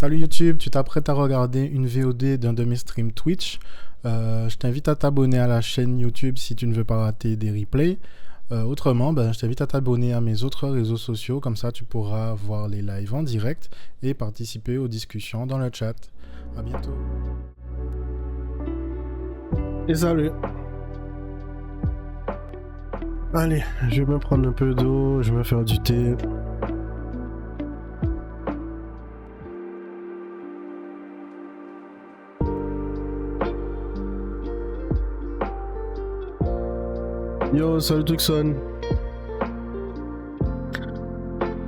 Salut YouTube, tu t'apprêtes à regarder une VOD d'un de mes streams Twitch. Je t'invite à t'abonner à la chaîne YouTube si tu ne veux pas rater des replays. Autrement, je t'invite à t'abonner à mes autres réseaux sociaux, comme ça tu pourras voir les lives en direct et participer aux discussions dans le chat. À bientôt. Et salut. Allez, je vais me prendre un peu d'eau, je vais me faire du thé. Yo, salut Tucson.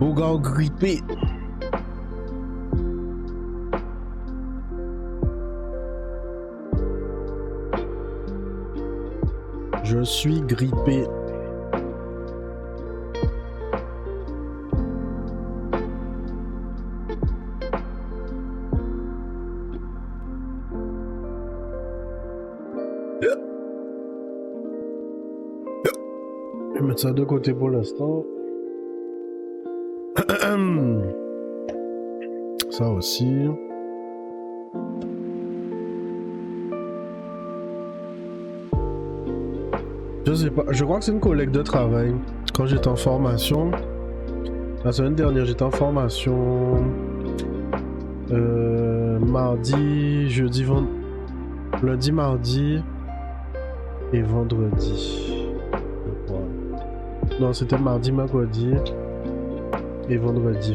Bougar grippé. Je suis grippé. Je vais mettre ça de côté pour l'instant. Ça aussi. Je sais pas, je crois que c'est une collègue de travail. Quand j'étais en formation, la semaine dernière j'étais en formation mardi, jeudi, lundi, mardi et vendredi. Non, c'était mardi, mercredi et vendredi.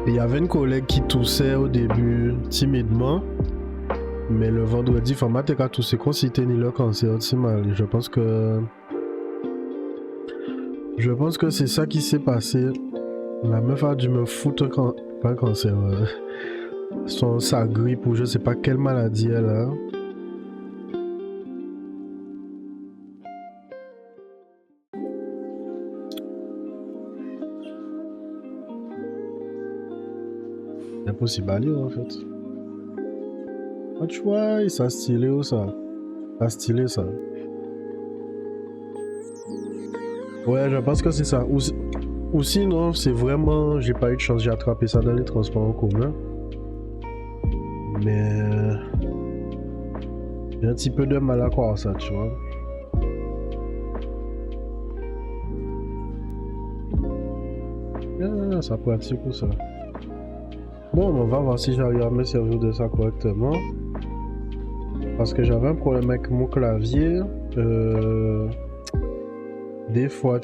Et il y avait une collègue qui toussait au début timidement. Mais le vendredi, format t'es qu'à tousser qu'on s'était ni le cancer, c'est mal. Je pense que c'est ça qui s'est passé. La meuf a dû me foutre pas un cancer. Sa grippe ou je sais pas quelle maladie elle a. Impossible à lire en fait. Ah tu vois, ça stylé ou ça? Ça stylé ça. Ouais, je pense que c'est ça. Ou sinon, c'est vraiment, j'ai pas eu de chance, j'ai attrapé ça dans les transports en commun. Mais j'ai un petit peu de mal à croire ça, tu vois. Ah, ça pratique ou ça. Bon, on va voir si j'arrive à me servir de ça correctement. Parce que j'avais un problème avec mon clavier. Des fois,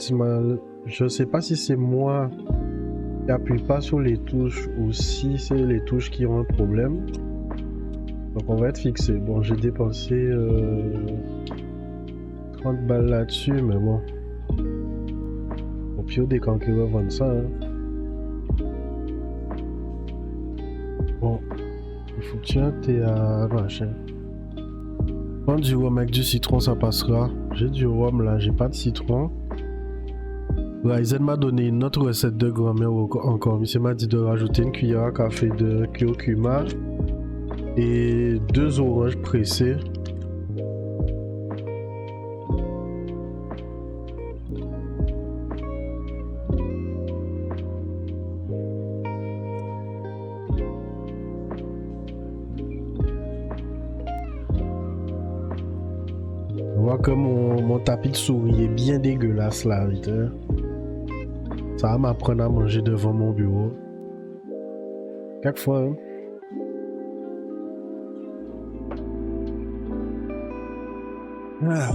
je sais pas si c'est moi qui appuie pas sur les touches ou si c'est les touches qui ont un problème. Donc on va être fixé. Bon, j'ai dépensé 30 balles là-dessus, mais bon. Au pire des camps qui revendent ça. Hein. Bon, il faut que tu aies à machin. Prendre du rhum avec du citron, ça passera. J'ai du rhum là, j'ai pas de citron. Ryzen m'a donné une autre recette de grand-mère encore. Monsieur m'a dit de rajouter une cuillère à café de curcuma et 2 oranges pressées. On voit que mon tapis de souris est bien dégueulasse là, vite. Hein. Ça va m'apprendre à manger devant mon bureau. Quelquefois, hein. Ah.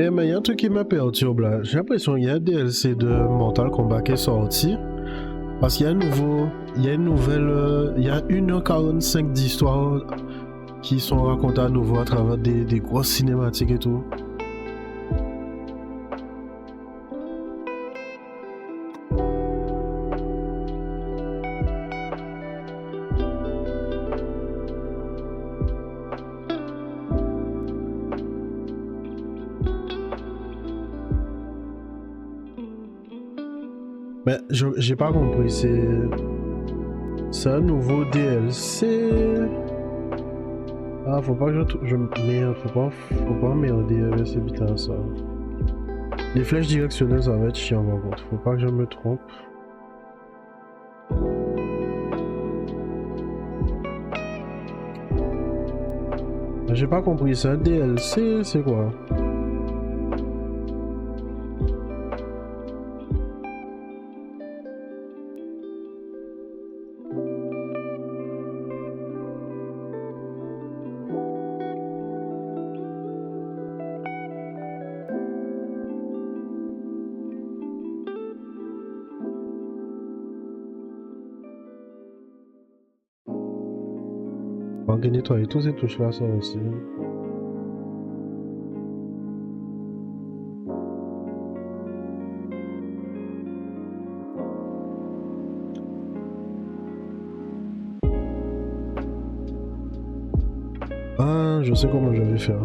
Eh mais il y a un truc qui me perturbe là. J'ai l'impression qu'il y a un DLC de Mortal Kombat qui est sorti. Parce qu'il y a il y a une nouvelle, il y a 1h45 d'histoires qui sont racontées à nouveau à travers des grosses cinématiques et tout. Mais j'ai pas compris, c'est un nouveau DLC. Ah, faut pas que je merde, faut pas merder avec ce putain ça. Les flèches directionnelles, ça va être chiant par contre. Faut pas que je me trompe. J'ai pas compris, c'est un DLC, c'est quoi? On va nettoyer tous ces touches là, ça aussi. Ah, je sais comment je vais faire.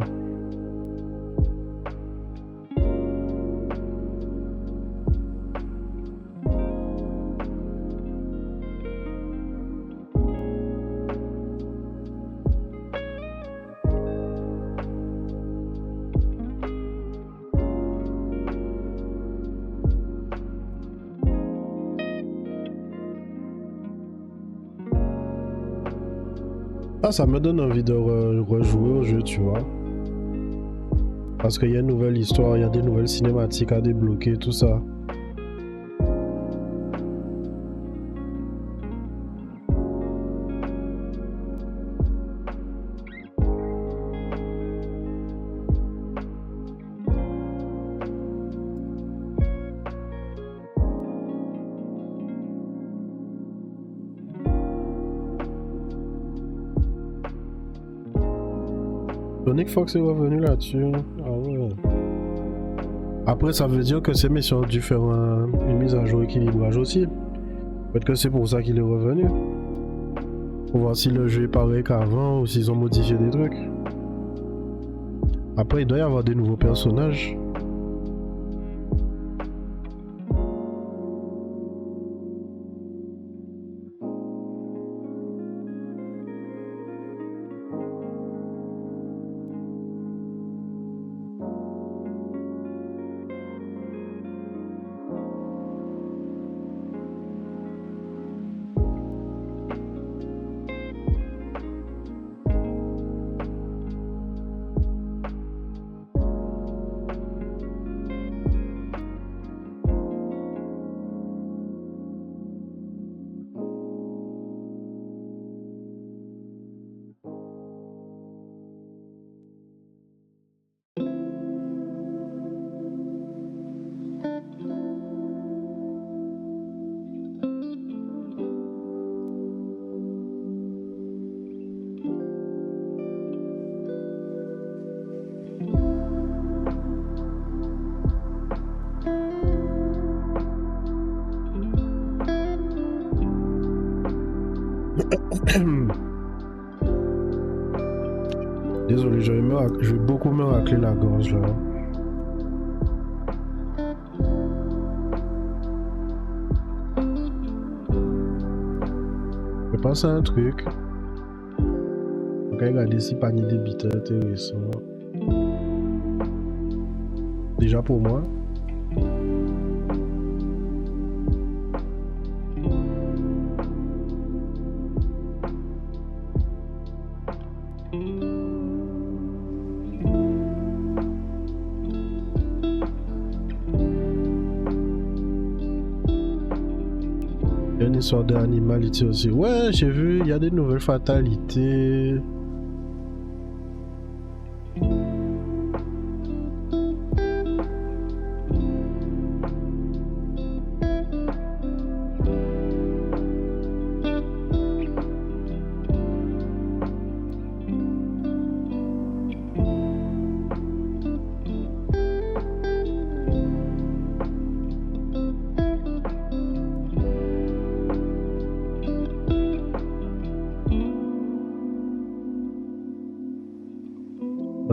Ah, ça me donne envie de rejouer au jeu, tu vois. Parce qu'il y a une nouvelle histoire, il y a des nouvelles cinématiques à débloquer, tout ça. Sonic Fox est revenu là-dessus. Ah ouais. Après, ça veut dire que ces missions ont dû faire une mise à jour équilibrage aussi. Peut-être que c'est pour ça qu'il est revenu. Pour voir si le jeu est pareil qu'avant ou s'ils ont modifié des trucs. Après, il doit y avoir des nouveaux personnages. Désolé, je vais beaucoup me racler la gorge là. Je pense à un truc. On va regarder si panier des bits intéressant. Déjà pour moi. Il y a une histoire d'animalité aussi. Ouais, j'ai vu, il y a des nouvelles fatalités.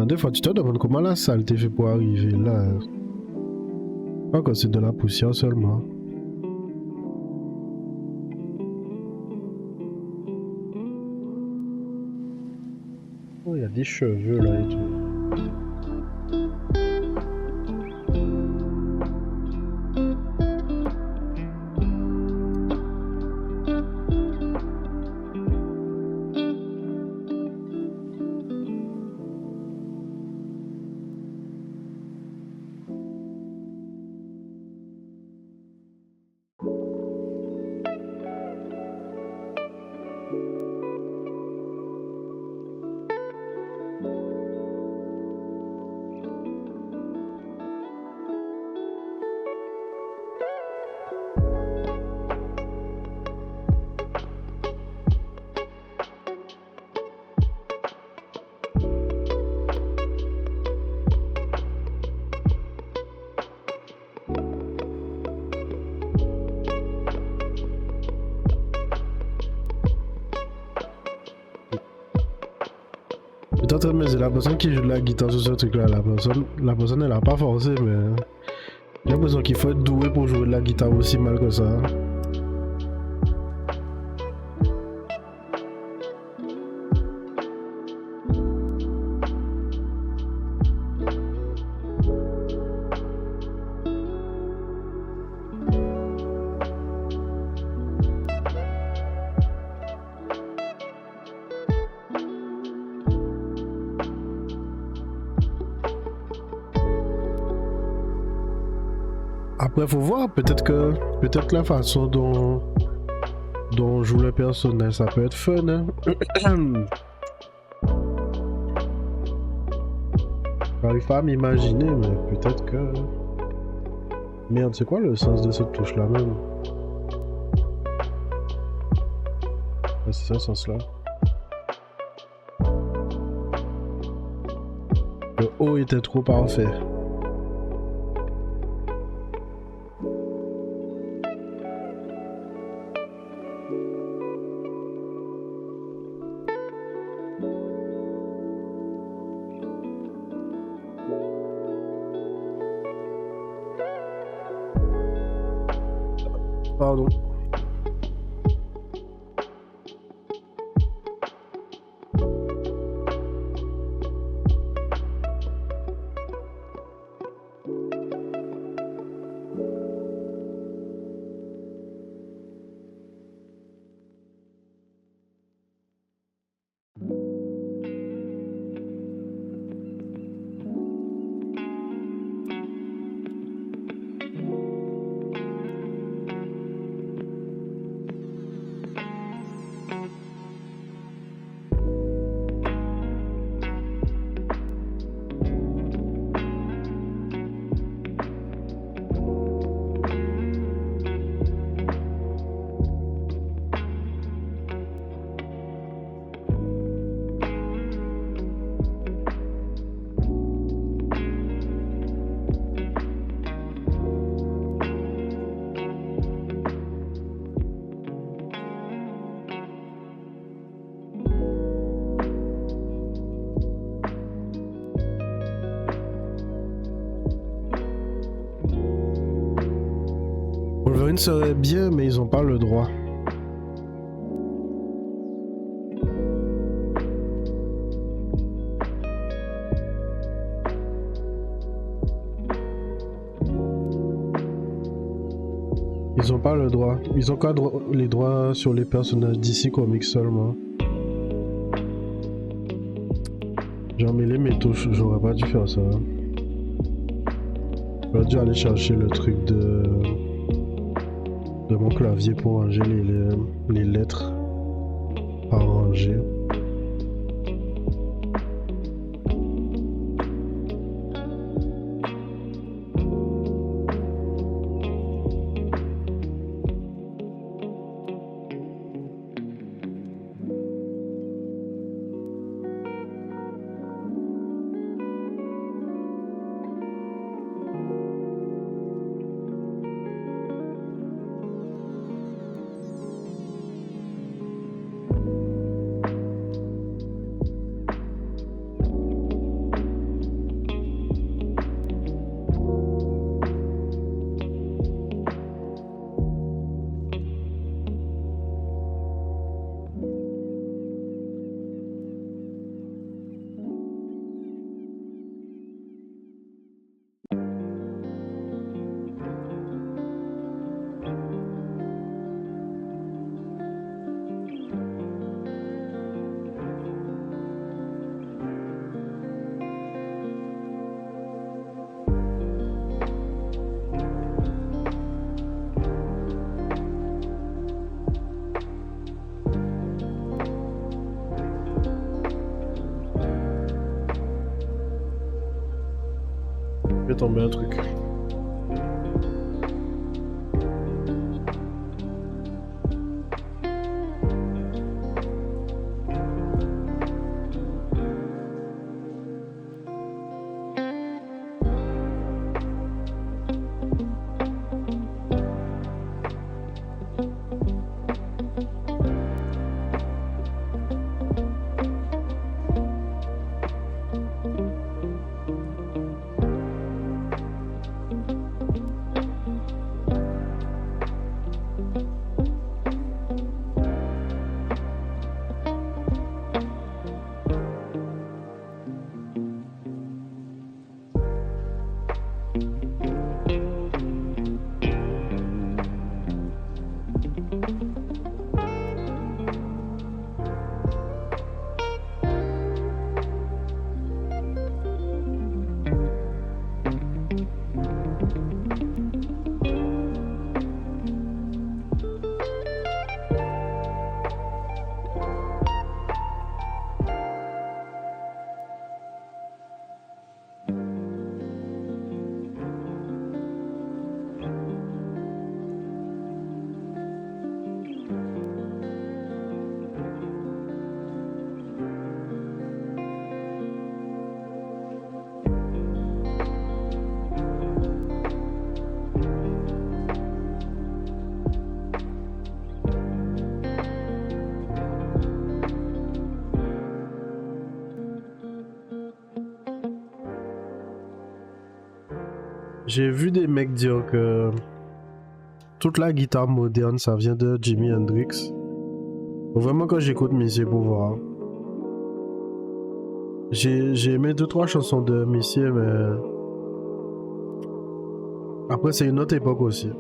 Des fois, tu te demandes comment la saleté fait pour arriver là. Encore c'est de la poussière seulement. Oui. y a des cheveux là et tout. Mais c'est la personne qui joue de la guitare sur ce truc là, la personne elle a pas forcé, mais j'ai l'impression qu'il faut être doué pour jouer de la guitare aussi mal que ça. Après faut voir, peut-être la façon dont joue le personnage, ça peut être fun, hein. J'arrive pas à m'imaginer, mais peut-être que... Merde, c'est quoi le sens de cette touche là même? Ouais, c'est ça, ce sens là. Le haut était trop parfait. Pardon. Wolverine serait bien, mais ils ont pas le droit. Ils ont pas le droit. Ils ont quoi les droits sur les personnages d'ici Comics seulement. J'ai emmêlé mes touches, j'aurais pas dû faire ça. J'aurais dû aller chercher le truc de mon clavier pour ranger les lettres à ranger. fait tomber un truc. J'ai vu des mecs dire que toute la guitare moderne, ça vient de Jimi Hendrix. Vraiment, quand j'écoute musique pour voir. J'ai aimé 2-3 chansons de Messier, mais après, c'est une autre époque aussi.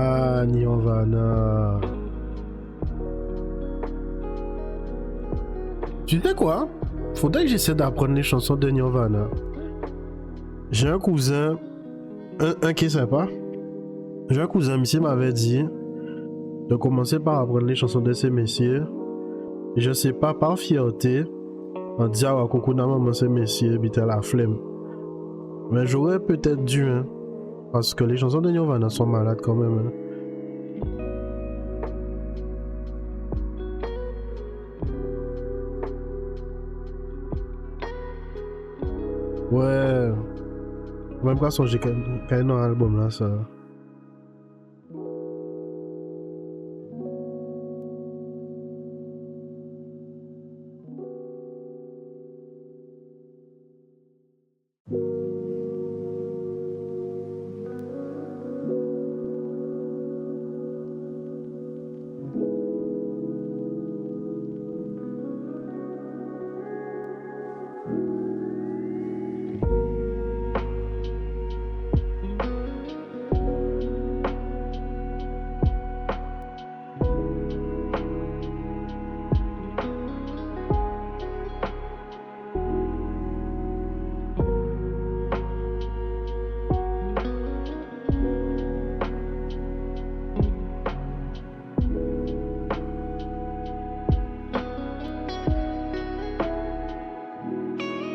Ah, Nirvana. Tu sais quoi? Faudrait que j'essaie d'apprendre les chansons de Nirvana. J'ai un cousin, un qui est sympa. J'ai un cousin, monsieur m'avait dit de commencer par apprendre les chansons de ces messieurs. Et je sais pas, par fierté, en disant à Kokuna maman ces messieurs, habiter la flemme. Mais j'aurais peut-être dû, hein, parce que les chansons de Nirvana sont malades quand même. Hein. Ouais. Même quand j'ai quand même un album là, ça.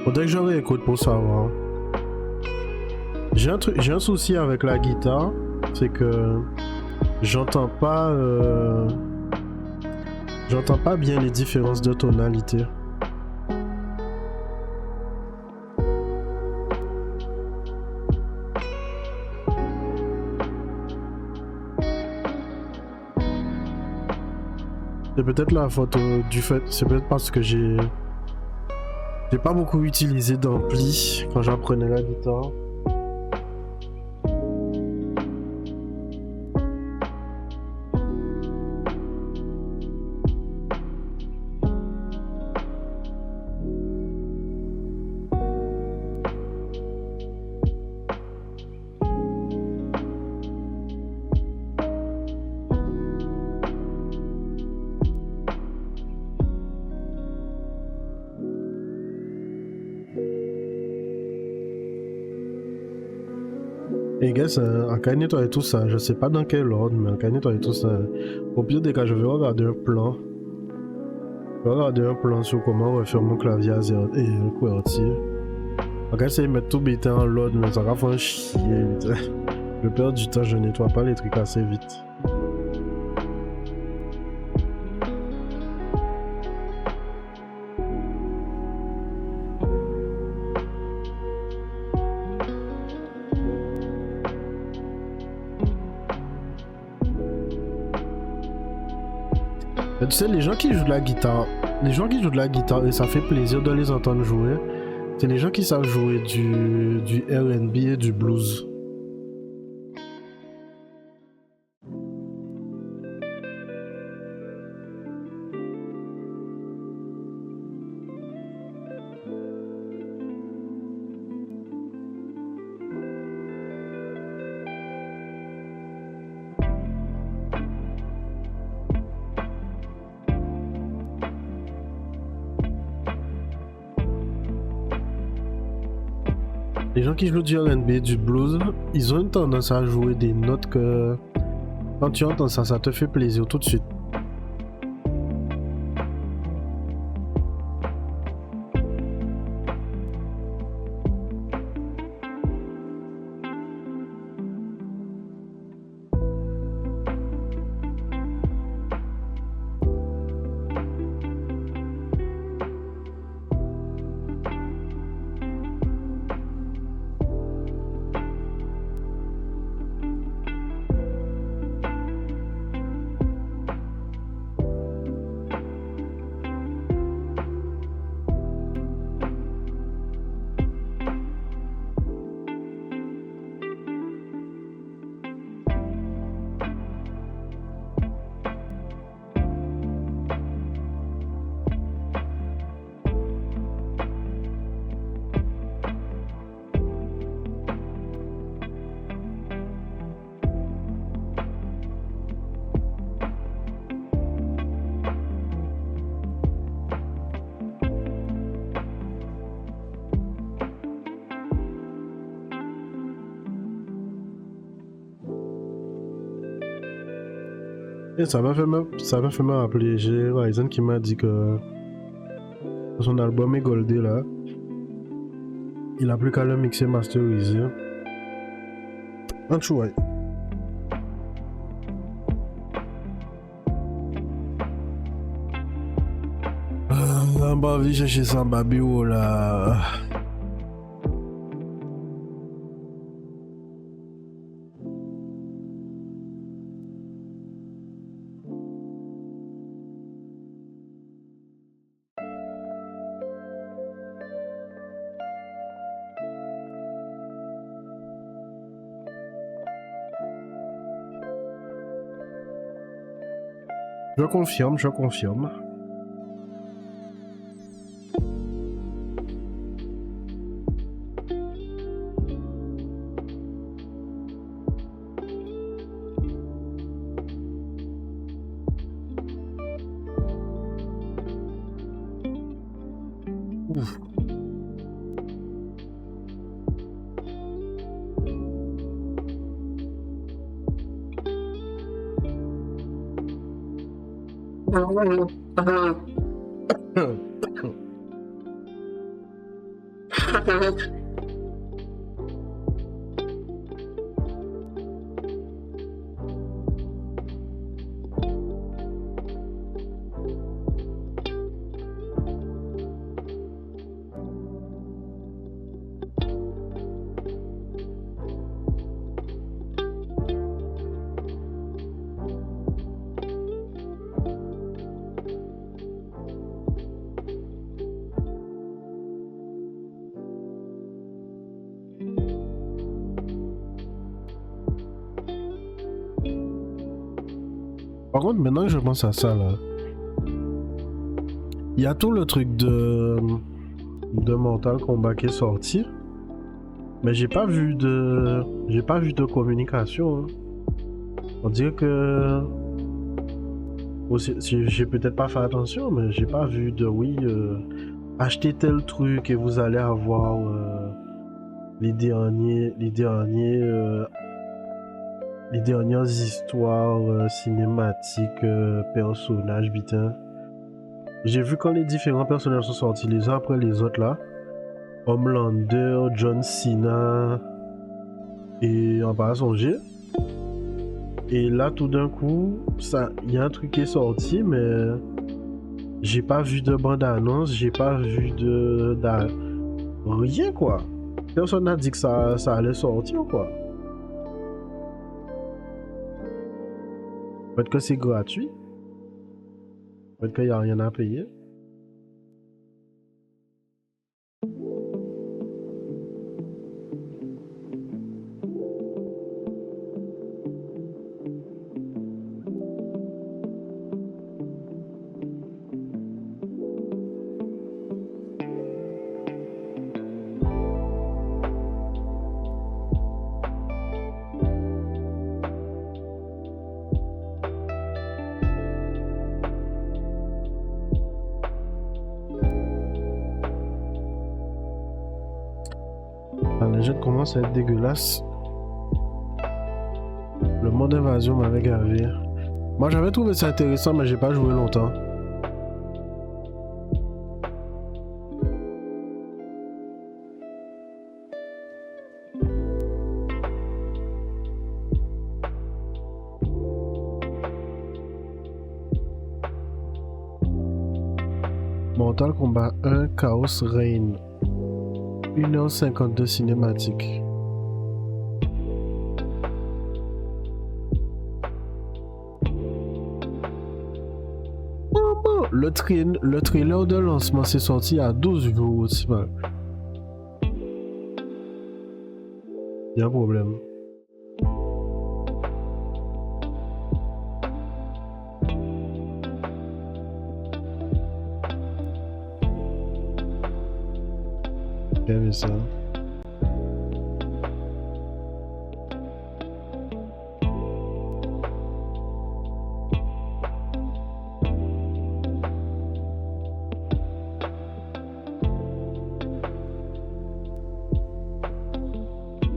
Faudrait que je réécoute pour savoir. J'ai un souci avec la guitare, c'est que j'entends pas bien les différences de tonalité. C'est peut-être la faute du fait, c'est peut-être parce que j'ai pas beaucoup utilisé d'ampli quand j'apprenais la guitare. Et gars, en cas nettoyer tout ça, je sais pas dans quel ordre, mais en cas nettoyer tout ça, au pire des cas, je vais regarder un plan. Je vais regarder un plan sur comment refaire mon clavier à zéro et QWERTY. En cas, essayer de mettre tout bêta en l'ordre, mais ça va faire un chier. Putain. Je perds du temps, je nettoie pas les trucs assez vite. Mais tu sais, les gens qui jouent de la guitare, et ça fait plaisir de les entendre jouer, c'est les gens qui savent jouer du R&B et du blues. Les gens qui jouent du R&B et du blues, ils ont une tendance à jouer des notes que quand tu entends ça, ça te fait plaisir tout de suite. Et ça m'a fait me rappeler, j'ai Ryzen qui m'a dit que son album est goldé là. Il a plus qu'à le mixer masteriser. Un chouette. On va aller chercher ça babio là. Je confirme, je confirme. Ouf. Par contre, maintenant que je pense à ça, là, il y a tout le truc de Mortal Kombat qui est sorti, mais j'ai pas vu de communication. Hein. On dirait que j'ai peut-être pas fait attention, mais j'ai pas vu de oui, achetez tel truc et vous allez avoir les dernières histoires cinématiques, personnages, putain. J'ai vu quand les différents personnages sont sortis les uns après les autres là. Homelander, John Cena et en pas songer. Et là tout d'un coup, il y a un truc qui est sorti, mais j'ai pas vu de bande-annonce, j'ai pas vu rien quoi. Personne n'a dit que ça allait sortir quoi. Peut-être que c'est gratuit, peut-être qu'il n'y a rien à payer. Les jeux commencent à être dégueulasses. Le mode invasion m'avait gavé. Moi j'avais trouvé ça intéressant mais j'ai pas joué longtemps. Mortal Kombat 1 Chaos Reign. 1h52 cinématique. Le trailer de lancement s'est sorti à 12 jours aussi mal. Il y a un problème. J'ai vu ça.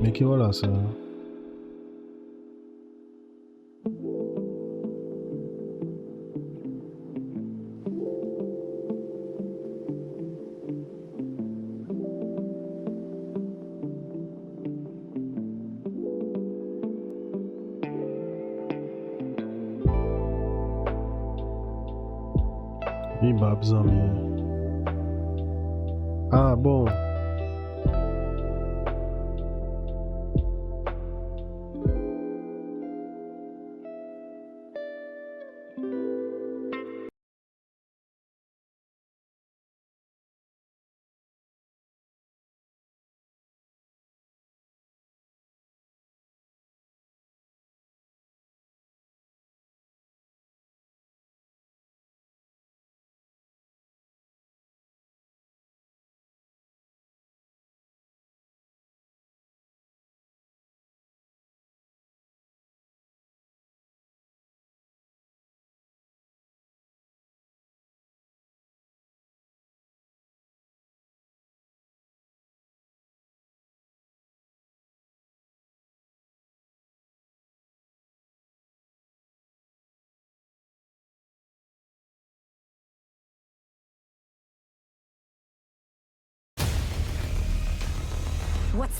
Mais qui voilà ça. Oui, bah, ah bon.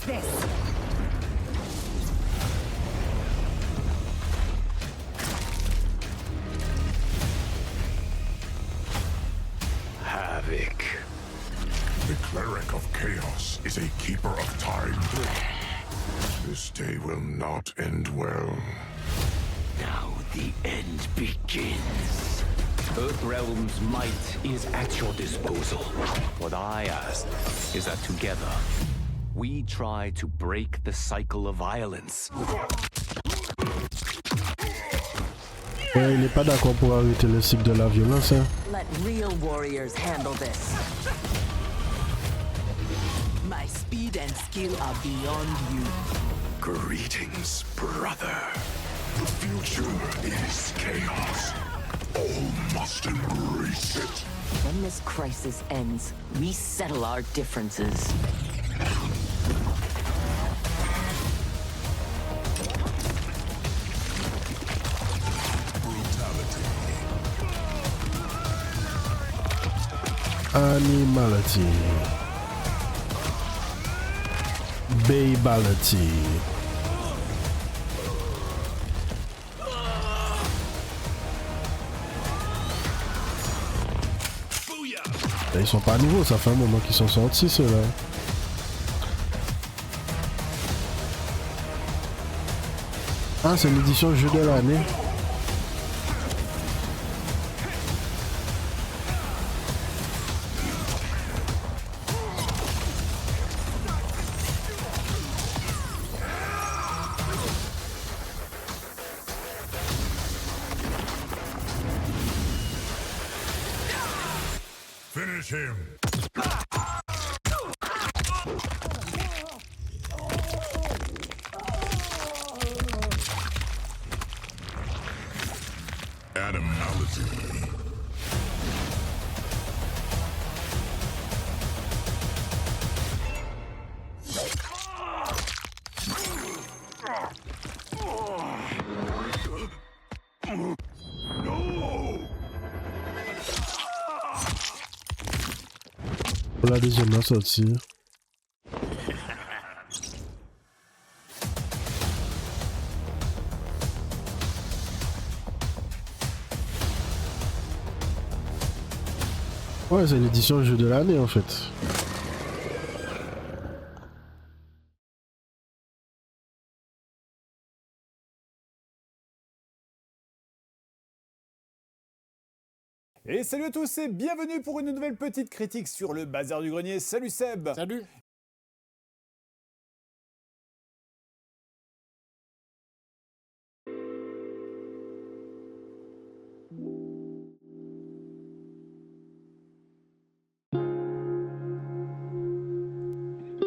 this. Avec. The cleric of chaos is a keeper of time. This day will not end well. Now the end begins. Earthrealm's might is at your disposal. What I ask is that together, we try to break the cycle of violence. Ouais, il est pas d'accord pour arrêter le cycle de la violence. Hein. Let real warriors handle this. My speed and skill are beyond you. Greetings, brother. The future is chaos. All must embrace it. When this crisis ends, we settle our differences. Animality. Babality. Ils sont pas nouveaux, ça fait un moment qu'ils sont sortis ceux-là. Ah, c'est l'édition jeu de l'année. Finish him. Animality. Pour la deuxième là sortie. Ouais, c'est l'édition jeu de l'année en fait. Et salut à tous et bienvenue pour une nouvelle petite critique sur le bazar du grenier. Salut Seb. Salut.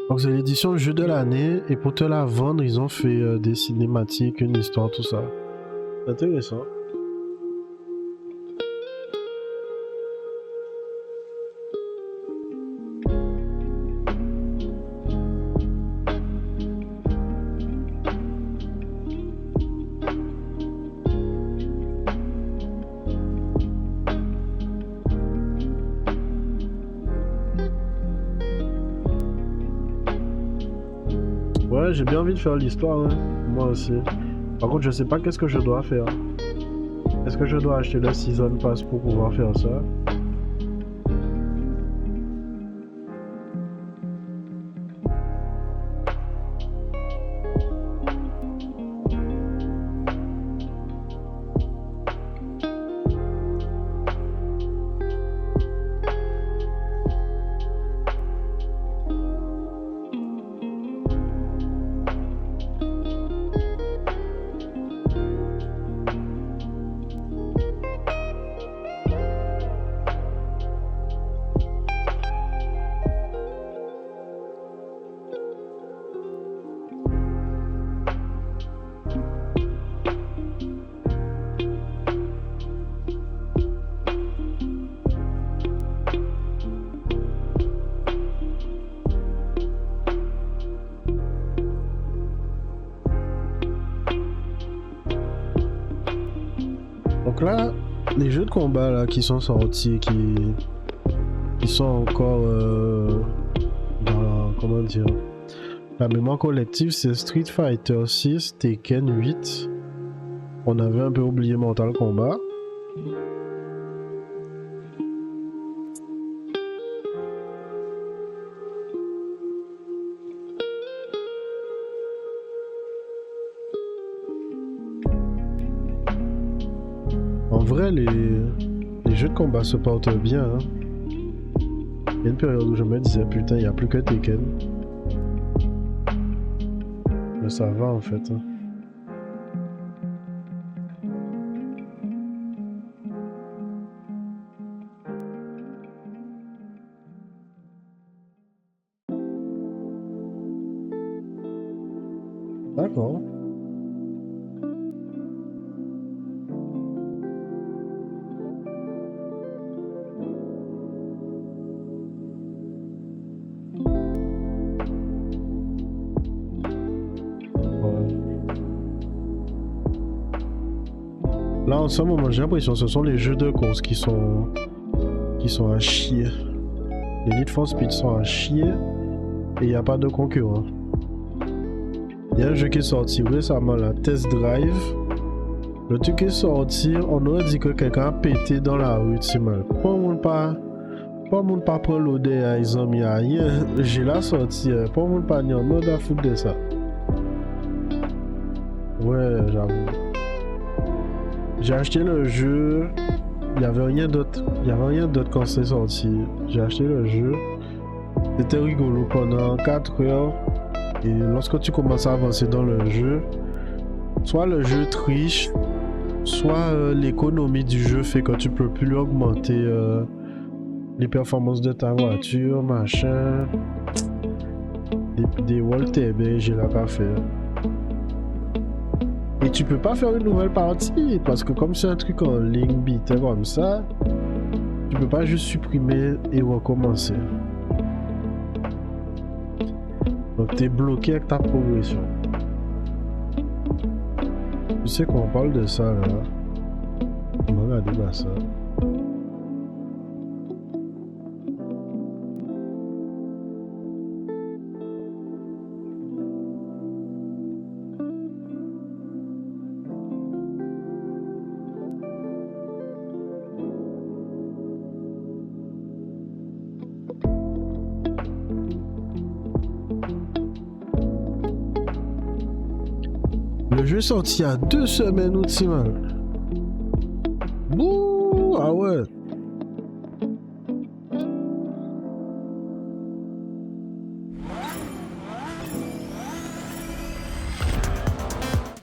Donc c'est l'édition jeu de l'année et pour te la vendre ils ont fait des cinématiques, une histoire, tout ça. Intéressant. Ouais, j'ai bien envie de faire l'histoire, hein. Moi aussi. Par contre, je sais pas qu'est-ce que je dois faire. Est-ce que je dois acheter le Season Pass pour pouvoir faire ça? Donc là, les jeux de combat là qui sont sortis, qui sont encore dans, comment dire, La mémoire collective, c'est Street Fighter 6, Tekken 8. On avait un peu oublié Mortal Kombat. En vrai, les jeux de combat se portent bien. Hein. Il y a une période où je me disais, putain, il n'y a plus que Tekken. Mais ça va en fait. Hein. D'accord. Là, en ce moment, j'ai l'impression que ce sont les jeux de course qui sont à chier. Les Need for Speed sont à chier et il n'y a pas de concurrent. Il y a un jeu qui est sorti récemment, la Test Drive. Le truc est sorti, on aurait dit que quelqu'un a pété dans la rue, c'est mal. Pas monde pas prendre l'odeur, ils ont mis à rien. J'ai la sortie, pas monde pas ni en mode à foutre de ça. Ouais, j'avoue. J'ai acheté le jeu, il y avait rien d'autre quand c'est sorti. J'ai acheté le jeu, c'était rigolo pendant 4 heures. Et lorsque tu commences à avancer dans le jeu, soit le jeu triche, soit l'économie du jeu fait que tu peux plus augmenter les performances de ta voiture, machin. Des wall TB, j'ai la pas fait. Et tu peux pas faire une nouvelle partie parce que comme c'est un truc en ligne bit comme ça, tu peux pas juste supprimer et recommencer. Donc t'es bloqué avec ta progression. Tu sais qu'on parle de ça là. On va regarder bah ça. Le jeu est sorti il y a 2 semaines ou de mal. Bouh, ah ouais.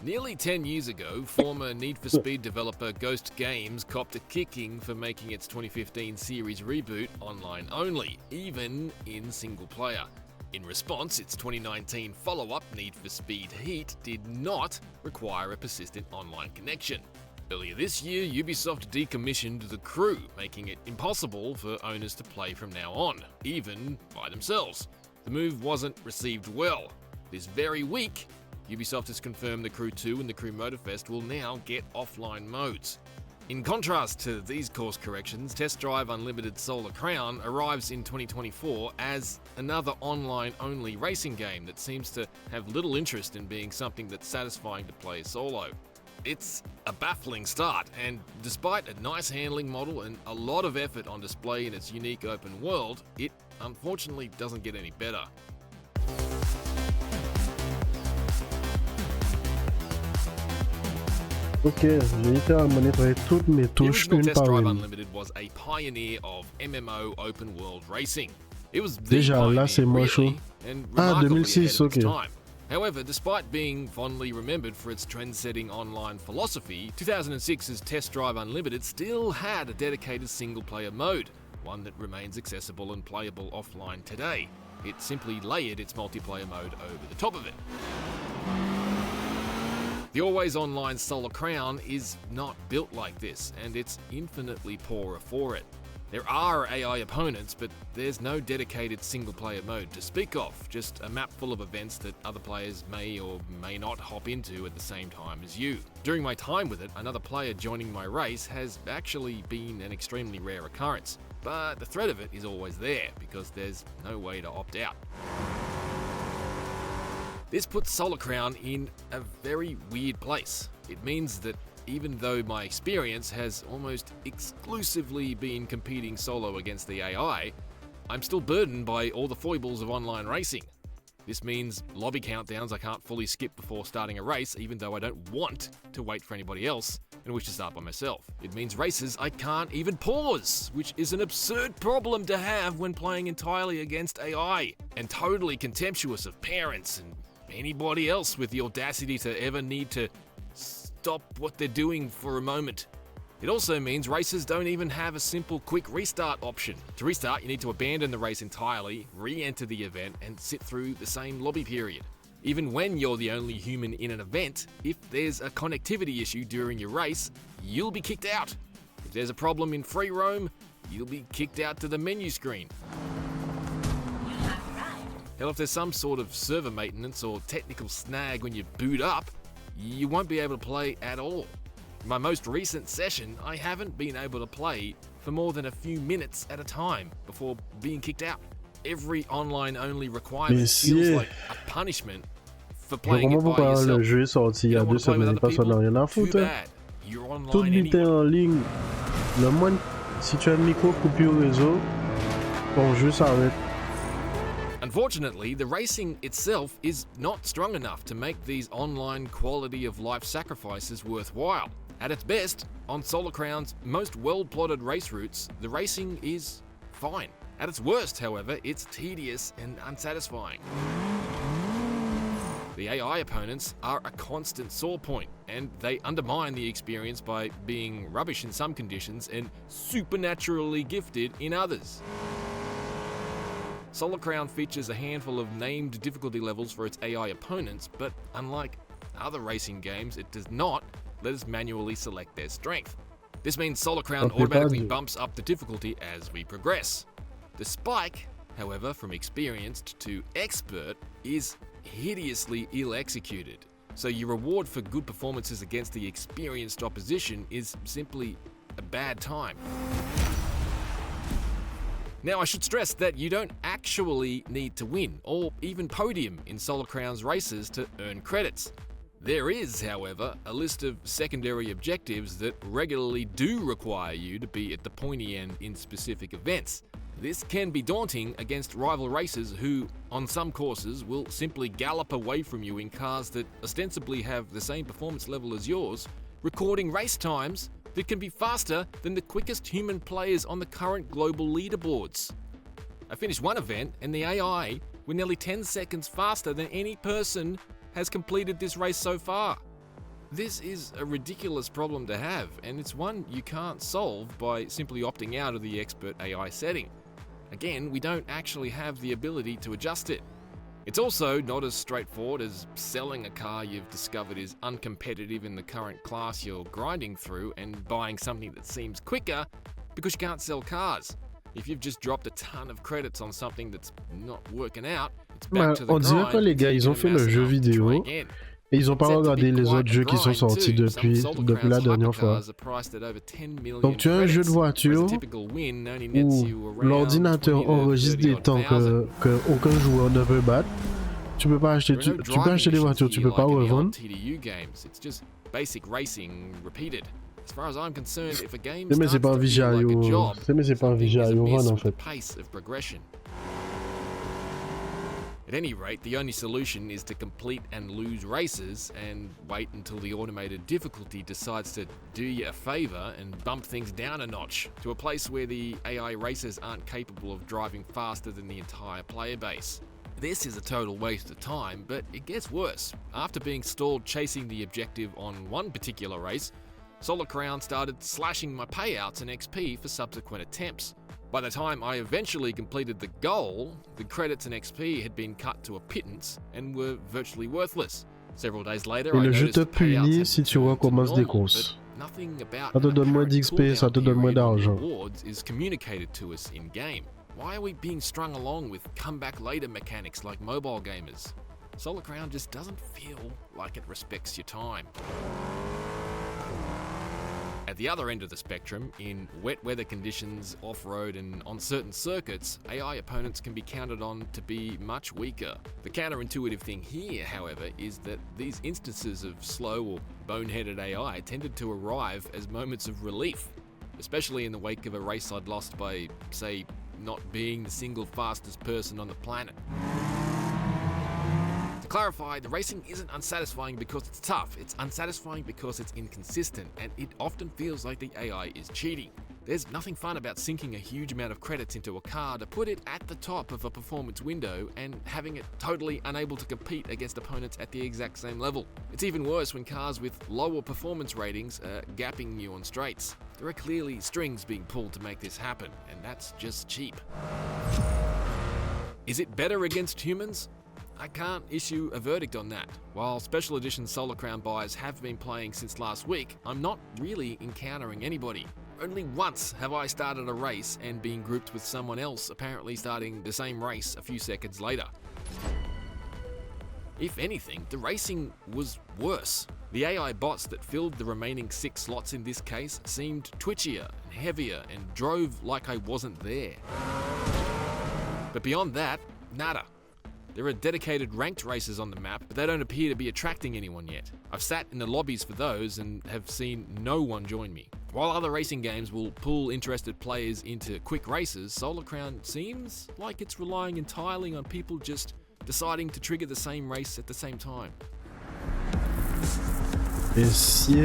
Nearly 10 years ago, former Need for Speed developer Ghost Games copped a kicking for making its 2015 series reboot online only, even in single player. In response, its 2019 follow-up, Need for Speed Heat, did not require a persistent online connection. Earlier this year, Ubisoft decommissioned the crew, making it impossible for owners to play from now on, even by themselves. The move wasn't received well. This very week, Ubisoft has confirmed the Crew 2 and the Crew Motorfest will now get offline modes. In contrast to these course corrections, Test Drive Unlimited Solar Crown arrives in 2024 as another online-only racing game that seems to have little interest in being something that's satisfying to play solo. It's a baffling start, and despite a nice handling model and a lot of effort on display in its unique open world, it unfortunately doesn't get any better. Ok, j'ai littéralement nettoyé toutes mes The touches original une Test par Drive une. Unlimited was a pioneer of MMO open world racing. It was the Déjà, là, pioneer, c'est moins chaud. really, and Ah, remarkably 2006, ahead of its ok. time. However, despite being fondly remembered for its trend-setting online philosophy, 2006's Test Drive Unlimited still had a dedicated single-player mode, one that remains accessible and playable offline today. It simply layered its multiplayer mode over the top of it. The always online Solar Crown is not built like this, and it's infinitely poorer for it. There are AI opponents, but there's no dedicated single-player mode to speak of, just a map full of events that other players may or may not hop into at the same time as you. During my time with it, another player joining my race has actually been an extremely rare occurrence, but the threat of it is always there, because there's no way to opt out. This puts Solar Crown in a very weird place. It means that even though my experience has almost exclusively been competing solo against the AI, I'm still burdened by all the foibles of online racing. This means lobby countdowns I can't fully skip before starting a race, even though I don't want to wait for anybody else and wish to start by myself. It means races I can't even pause, which is an absurd problem to have when playing entirely against AI, and totally contemptuous of parents and anybody else with the audacity to ever need to stop what they're doing for a moment. It also means races don't even have a simple quick restart option. To restart, you need to abandon the race entirely, re-enter the event, and sit through the same lobby period. Even when you're the only human in an event, if there's a connectivity issue during your race, you'll be kicked out. If there's a problem in free roam, you'll be kicked out to the menu screen. Hell, if there's some sort of server maintenance or technical snag when you boot up, you won't be able to play at all. In my most recent session, I haven't been able to play for more than a few minutes at a time before being kicked out. Every online-only requirement feels like a punishment for playing it by yourself. Le jeu est sorti il y a 2 semaines, personne n'a rien à foutre. Tout vite en ligne. Le moins, si tu as un micro coupé au réseau, ton jeu s'arrête. Unfortunately, the racing itself is not strong enough to make these online quality of life sacrifices worthwhile. At its best, on Solar Crown's most well-plotted race routes, the racing is fine. At its worst, however, it's tedious and unsatisfying. The AI opponents are a constant sore point, and they undermine the experience by being rubbish in some conditions and supernaturally gifted in others. Solar Crown features a handful of named difficulty levels for its AI opponents, but unlike other racing games, it does not let us manually select their strength. This means Solar Crown automatically bumps up the difficulty as we progress. The spike, however, from experienced to expert is hideously ill-executed, so your reward for good performances against the experienced opposition is simply a bad time. Now, I should stress that you don't actually need to win, or even podium in Solar Crown's races to earn credits. There is, however, a list of secondary objectives that regularly do require you to be at the pointy end in specific events. This can be daunting against rival racers who, on some courses, will simply gallop away from you in cars that ostensibly have the same performance level as yours, recording race times that can be faster than the quickest human players on the current global leaderboards. I finished one event and the AI were nearly 10 seconds faster than any person has completed this race so far. This is a ridiculous problem to have, and it's one you can't solve by simply opting out of the expert AI setting. Again, we don't actually have the ability to adjust it. It's also not as straightforward as selling a car you've discovered is uncompetitive in the current class you're grinding through and buying something that seems quicker because you can't sell cars. If you've just dropped a ton of credits on something that's not working out, it's back to the on dirait que les gars, ils ont fait le jeu vidéo et ils ont pas regardé les autres jeux qui sont sortis depuis la dernière fois. Donc tu as un jeu de voiture où l'ordinateur enregistre des temps que aucun joueur ne peut battre. Tu peux pas acheter, tu peux acheter des voitures, tu peux pas revendre. Mais c'est pas un VGIO, c'est pas un VGIO run en fait. At any rate, the only solution is to complete and lose races and wait until the automated difficulty decides to do you a favour and bump things down a notch to a place where the AI racers aren't capable of driving faster than the entire player base. This is a total waste of time, but it gets worse. After being stalled chasing the objective on one particular race, Solar Crown started slashing my payouts and XP for subsequent attempts. By the time I eventually completed the goal, the credits and XP had been cut to a pittance and were virtually worthless. Several days later, et le jeu te punit si tu recommences des courses. Ça te donne moins d'XP, ça te donne moins d'argent. Is communicated to us in game. Why are we being strung along with come back later mechanics like mobile gamers? Solar Crown just doesn't feel like it respects your time. At At the other end of the spectrum, in wet weather conditions, off-road and on certain circuits, AI opponents can be counted on to be much weaker. The counterintuitive thing here, however, is that these instances of slow or boneheaded AI tended to arrive as moments of relief, especially in the wake of a race I'd lost by, say, not being the single fastest person on the planet. To clarify, the racing isn't unsatisfying because it's tough, it's unsatisfying because it's inconsistent, and it often feels like the AI is cheating. There's nothing fun about sinking a huge amount of credits into a car to put it at the top of a performance window and having it totally unable to compete against opponents at the exact same level. It's even worse when cars with lower performance ratings are gapping you on straights. There are clearly strings being pulled to make this happen, and that's just cheap. Is it better against humans? I can't issue a verdict on that. While Special Edition Solar Crown buyers have been playing since last week, I'm not really encountering anybody. Only once have I started a race and been grouped with someone else apparently starting the same race a few seconds later. If anything, the racing was worse. The AI bots that filled the remaining 6 slots in this case seemed twitchier and heavier and drove like I wasn't there. But beyond that, nada. There are dedicated ranked races on the map, but they don't appear to be attracting anyone yet. I've sat in the lobbies for those and have seen no one join me. While other racing games will pull interested players into quick races, Solar Crown seems like it's relying entirely on people just deciding to trigger the same race at the same time. Et si...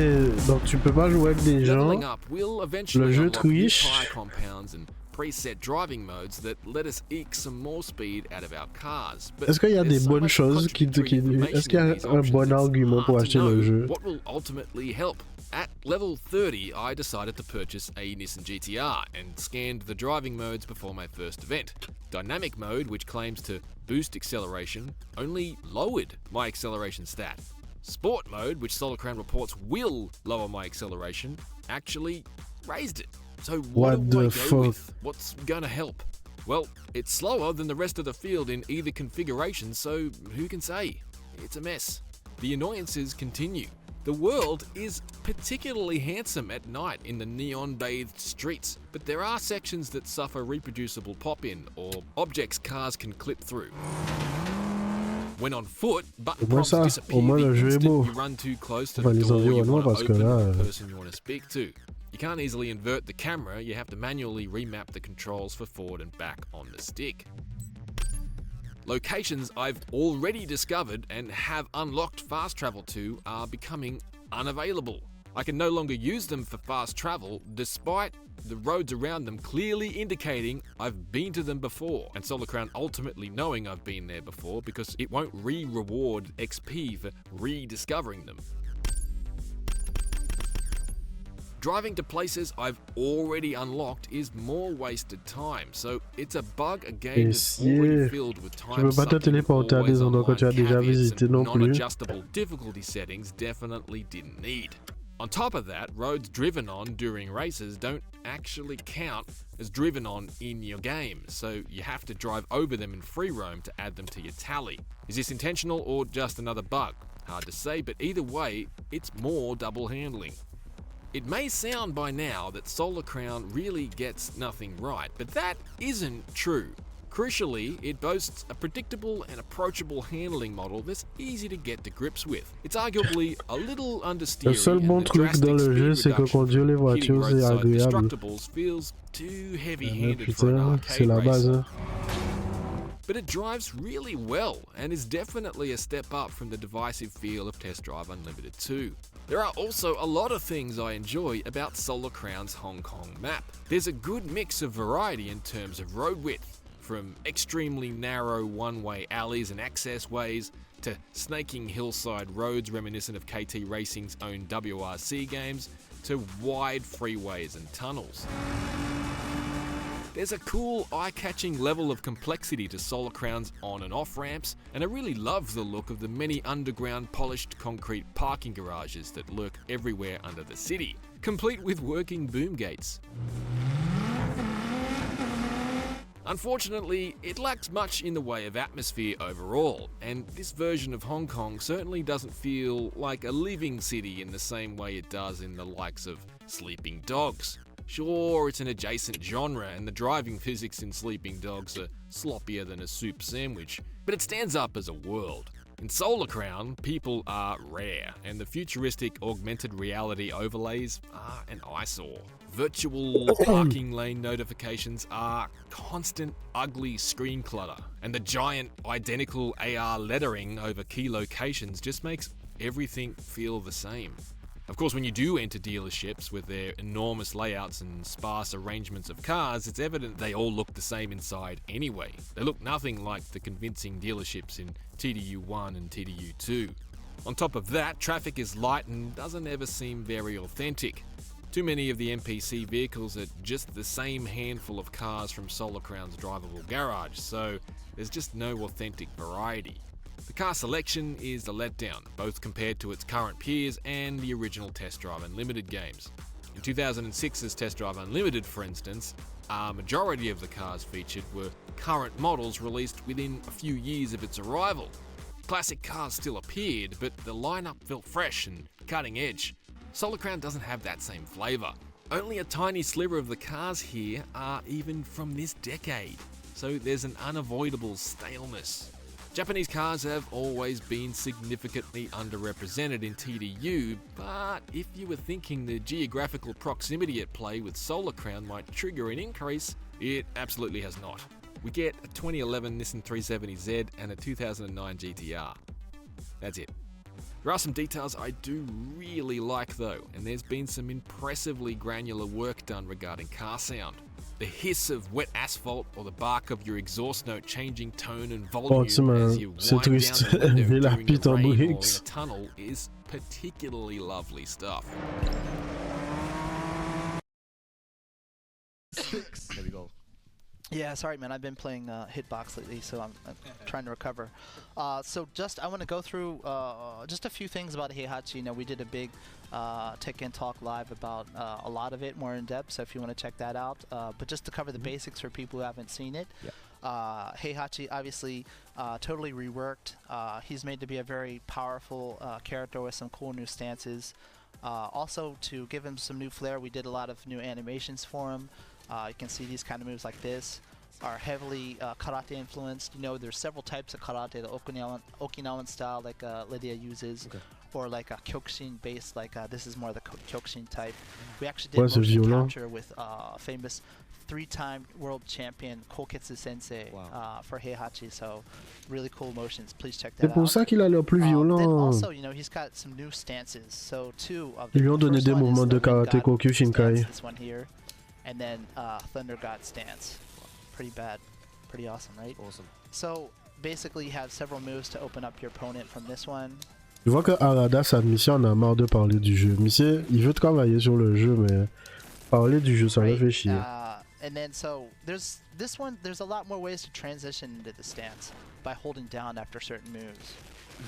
Donc tu peux pas jouer avec des gens. Leveling up will eventually Le jeu unlock new triche. tyre compounds and preset driving modes that let us eke some more speed out of our cars. But Est-ce qu'il y a des there's so bonnes much choses contradictory est-ce qu'il y information in a these un options, bon it's argument pour hard acheter to le know jeu? what will ultimately help. At level 30, I decided to purchase a Nissan GTR and scanned the driving modes before my first event. Dynamic mode, which claims to boost acceleration, only lowered my acceleration stat. Sport mode, which Solar Crown reports will lower my acceleration, actually raised it. So what do I go with? What's gonna help? Well, it's slower than the rest of the field in either configuration, so who can say? It's a mess. The annoyances continue. The world is particularly handsome at night in the neon-bathed streets, but there are sections that suffer reproducible pop-in or objects cars can clip through. When on foot, button prompts disappear the instant you run too close to the door you want to open or the person you want to speak to. You can't easily invert the camera, you have to manually remap the controls for forward and back on the stick. Locations I've already discovered and have unlocked fast travel to are becoming unavailable. I can no longer use them for fast travel despite the roads around them clearly indicating I've been to them before, and Solar Crown ultimately knowing I've been there before because it won't reward XP for rediscovering them. Driving to places I've already unlocked is more wasted time, so it's a bug a game that's already filled with time sucking, always online caveats and non-adjustable difficulty settings definitely didn't need. On top of that, roads driven on during races don't actually count as driven on in your game, so you have to drive over them in free roam to add them to your tally. Is this intentional or just another bug? Hard to say, but either way, it's more double handling. It may sound by now that Solar Crown really gets nothing right, but that isn't true. Crucially, it boasts a predictable and approachable handling model that's easy to get to grips with. It's arguably a little understeery. Le seul bon truc dans le jeu, c'est que conduire les voitures, c'est agréable. Feels too heavy-handed for an arcade racer. But it drives really well and is definitely a step up from the divisive feel of Test Drive Unlimited 2. There are also a lot of things I enjoy about Solar Crown's Hong Kong map. There's a good mix of variety in terms of road width, from extremely narrow one-way alleys and access ways to snaking hillside roads reminiscent of KT Racing's own WRC games to wide freeways and tunnels. There's a cool, eye-catching level of complexity to Solar Crown's on and off ramps, and I really love the look of the many underground polished concrete parking garages that lurk everywhere under the city, complete with working boom gates. Unfortunately, it lacks much in the way of atmosphere overall, and this version of Hong Kong certainly doesn't feel like a living city in the same way it does in the likes of sleeping dogs. Sure, it's an adjacent genre, and the driving physics in Sleeping Dogs are sloppier than a soup sandwich, but it stands up as a world. In Solar Crown, people are rare, and the futuristic augmented reality overlays are an eyesore. Virtual parking lane notifications are constant ugly screen clutter, and the giant identical AR lettering over key locations just makes everything feel the same. Of course, when you do enter dealerships with their enormous layouts and sparse arrangements of cars, it's evident they all look the same inside anyway. They look nothing like the convincing dealerships in TDU1 and TDU2. On top of that, traffic is light and doesn't ever seem very authentic. Too many of the NPC vehicles are just the same handful of cars from Solar Crown's drivable garage, so there's just no authentic variety. The car selection is a letdown, both compared to its current peers and the original Test Drive Unlimited games. In 2006's Test Drive Unlimited, for instance, a majority of the cars featured were current models released within a few years of its arrival. Classic cars still appeared, but the lineup felt fresh and cutting edge. Solar Crown doesn't have that same flavour. Only a tiny sliver of the cars here are even from this decade, so there's an unavoidable staleness. Japanese cars have always been significantly underrepresented in TDU, but if you were thinking the geographical proximity at play with Solar Crown might trigger an increase, it absolutely has not. We get a 2011 Nissan 370Z and a 2009 GTR. That's it. There are some details I do really like though, and there's been some impressively granular work done regarding car sound. The hiss of wet asphalt or the bark of your exhaust note changing tone and volume as you wind down the window during the rain or in a tunnel is particularly lovely stuff. There we go. Yeah, sorry, man. I've been playing Hitbox lately, so I'm trying to recover. So I want to go through just a few things about Heihachi. You know, we did a big Tech and Talk live about a lot of it, more in depth. So if you want to check that out, but just to cover the basics for people who haven't seen it, Heihachi obviously totally reworked. He's made to be a very powerful character with some cool new stances. Also, to give him some new flair, we did a lot of new animations for him. You can see these kind of moves like this are heavily karate influenced. You know, there's several types of karate, the Okinawan style like Lydia uses, or like a Kyokushin based, like this is more the Kyokushin type. We actually did motion capture with famous 3-time world champion Koketsu Sensei for Heihachi, so really cool motions. Please check that out. C'est pour ça qu'il a l'air plus violent. Then also, you know, he's got some new stances. So two of them. Ils lui ont donné des mouvements de karaté Kyokushinkai. This one here. And then Thunder God stance. Pretty bad. Pretty awesome, right? Awesome. So basically you have several moves to open up your opponent from this one. Je vois que Arada, sa mission, en a marre de parler du jeu. Monsieur, il veut travailler sur le jeu, mais parler du jeu, ça le fait chier. And then so there's this one, there's a lot more ways to transition into the stance by holding down after certain moves.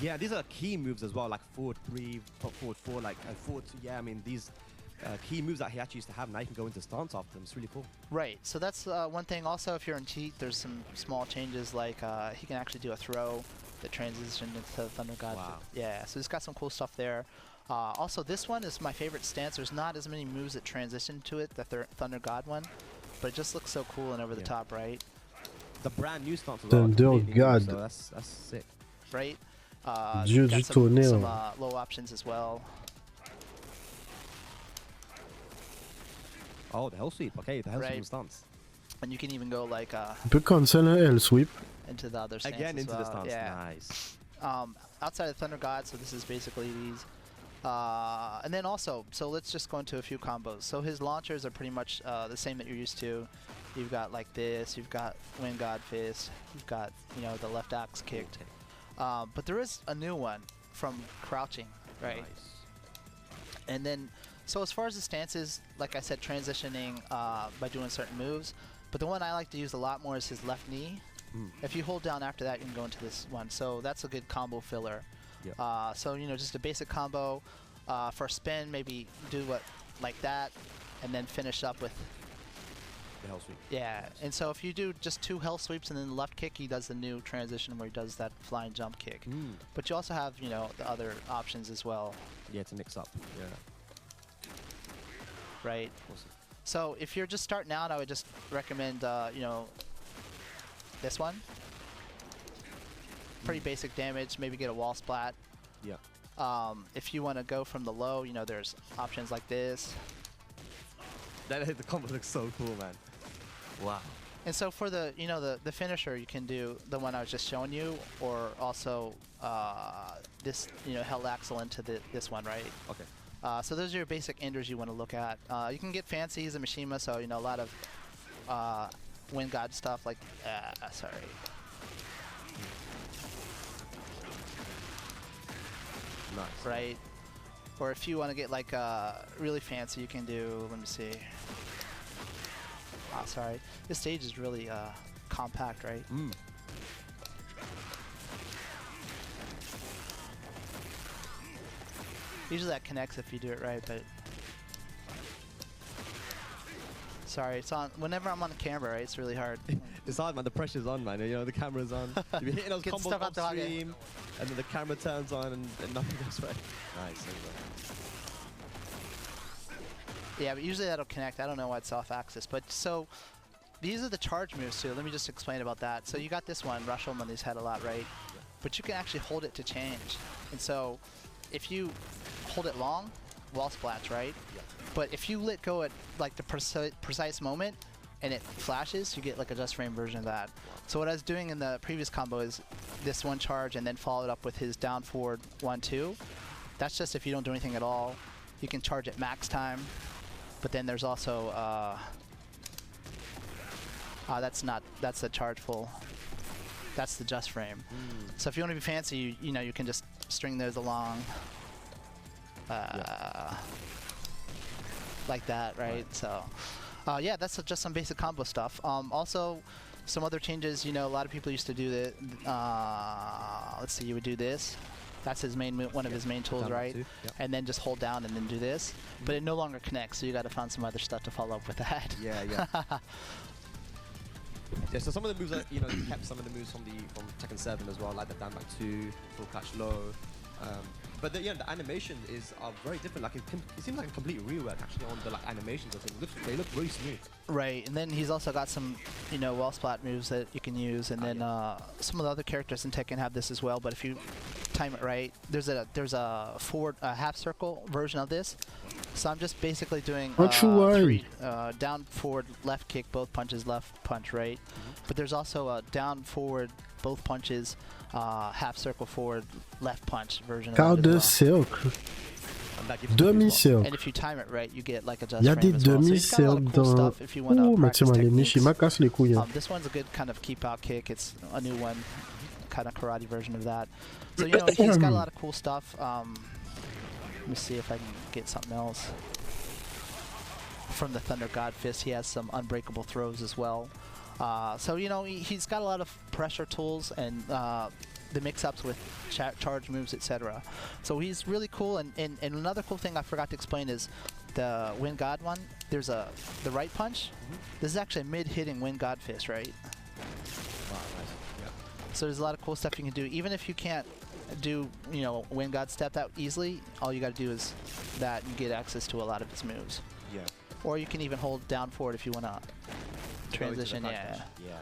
Yeah, these are key moves as well, like forward 3, forward 4, like forward 2. Yeah, I mean, these key moves that he actually used to have, now you can go into stance after them. It's really cool. Right, so that's one thing. Also, if you're in Cheat, there's some small changes, like he can actually do a throw that transitioned into Thunder God. Wow. Yeah, so he's got some cool stuff there. Also, this one is my favorite stance. There's not as many moves that transition to it, the Thunder God one, but it just looks so cool and over the top, right? The brand new stance as well. Thunder God. So that's sick. Right? Dieu du tonnerre. Some low options as well. Oh, the Hell Sweep. Okay, the Hell Sweep stance. And you can even go like Tu peux cancel un Hell Sweep. Into the other stance again, as into well. the stance. Yeah. Nice. Outside of Thunder God, so this is basically these. And then also, so let's just go into a few combos. So his launchers are pretty much the same that you're used to. You've got like this, you've got Wind God Fist, you've got, you know, the left axe kicked. But there is a new one from crouching, right? Nice. And then, so as far as the stances, like I said, transitioning by doing certain moves. But the one I like to use a lot more is his left knee. If you hold down after that, you can go into this one. So that's a good combo filler. Yep. So, you know, just a basic combo. For a spin, maybe do what like that, and then finish up with the Hell Sweep. Yeah, and so if you do just 2 Hell Sweeps and then the left kick, he does the new transition where he does that flying jump kick. But you also have, you know, the other options as well. Yeah, to mix up. Yeah. right? Awesome. So if you're just starting out, I would just recommend, you know, this one. Pretty basic damage, maybe get a wall splat. Yeah. If you want to go from the low, you know, there's options like this. The combo looks so cool, man. Wow. And so for the, you know, the finisher, you can do the one I was just showing you, or also this, you know, held axle into this one, right? Okay. So those are your basic enders you want to look at. You can get fancy. He's a Mishima, so, you know, a lot of Wind God stuff like, sorry. Nice. Right? Or if you want to get like really fancy, you can do, let me see. Oh, sorry. This stage is really compact, right? Usually that connects if you do it right, but sorry, it's on. Whenever I'm on the camera, right, it's really hard. It's hard, man. The pressure's on, man. You know, the camera's on. You're hitting those combos off stream, and then the camera turns on, and nothing goes right. Nice. Yeah, but usually that'll connect. I don't know why it's off axis, but so these are the charge moves too. Let me just explain about that. So you got this one, rush home on his head a lot, right? Yeah. But you can actually hold it to change. And so if you hold it long, wall splats, right? Yeah. But if you let go at like the precise moment and it flashes, you get like a just frame version of that. Wow. So what I was doing in the previous combo is this one charge and then followed up with his down forward 1-2. That's just if you don't do anything at all. You can charge at max time. But then there's also that's the charge full. That's the just frame. So if you want to be fancy, you know, you can just string those along like that, right? So yeah, that's just some basic combo stuff. Also some other changes, you know, a lot of people used to do the let's see, you would do this. That's his main, one of his main tools, right? Yep. And then just hold down and then do this. But it no longer connects, so you got to find some other stuff to follow up with that. Yeah, yeah. Yeah. So some of the moves, are, you know, you kept some of the moves from Tekken 7 as well, like the down back 2, full catch low. But the animation are very different. Like it seems like a complete rework actually on the like animations. They look really smooth. Right, and then he's also got some, you know, wall splat moves that you can use, and then some of the other characters in Tekken have this as well. But if you time it right, there's a forward half circle version of this. So I'm just basically doing three, down forward left kick, both punches, left punch, right. But there's also a down forward, both punches, half circle forward, left punch version of Quart that de as well. cercle. Demi-cercle. And if you time it right, you get like a just Il y a frame des as well. So he's got a lot demi-cercles of cool dans... stuff if you want to practice les techniques. Mishima cassent les couilles. This one's a good kind of keep out kick. It's a new one, kind of karate version of that. So you know, he's got a lot of cool stuff. Let me see if I can get something else. From the Thunder God Fist, he has some unbreakable throws as well. So you know, he's got a lot of pressure tools and the mix-ups with charge moves, etc. So he's really cool. And another cool thing I forgot to explain is the Wind God one. There's the right punch. This is actually a mid-hitting Wind God Fist, right? Wow, nice. Yeah. So there's a lot of cool stuff you can do. Even if you can't do, you know, Wind God step that easily, all you got to do is that you get access to a lot of his moves. Yeah. Or you can even hold down forward if you want to transition. Yeah.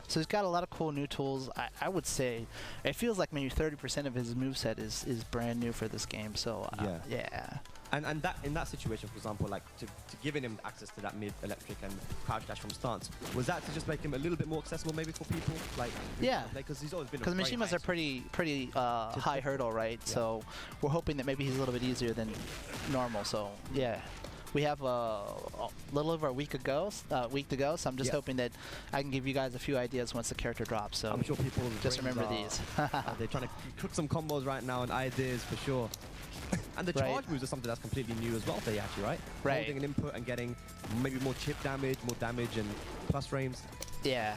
So he's got a lot of cool new tools. I would say it feels like maybe 30% of his moveset is brand new for this game. So yeah. And that in that situation, for example, like to giving him access to that mid electric and crouch dash from stance, was that to just make him a little bit more accessible maybe for people? Like because he's always been because Mishimas are pretty high hurdle, right? Yeah. So we're hoping that maybe he's a little bit easier than normal. So yeah. We have a little over a week to go, so I'm just hoping that I can give you guys a few ideas once the character drops. So I'm sure people just remember these. They're trying to cook some combos right now and ideas for sure. And the charge moves are something that's completely new as well for Yachi, right? Right. Holding an input and getting maybe more chip damage, and plus frames. Yeah.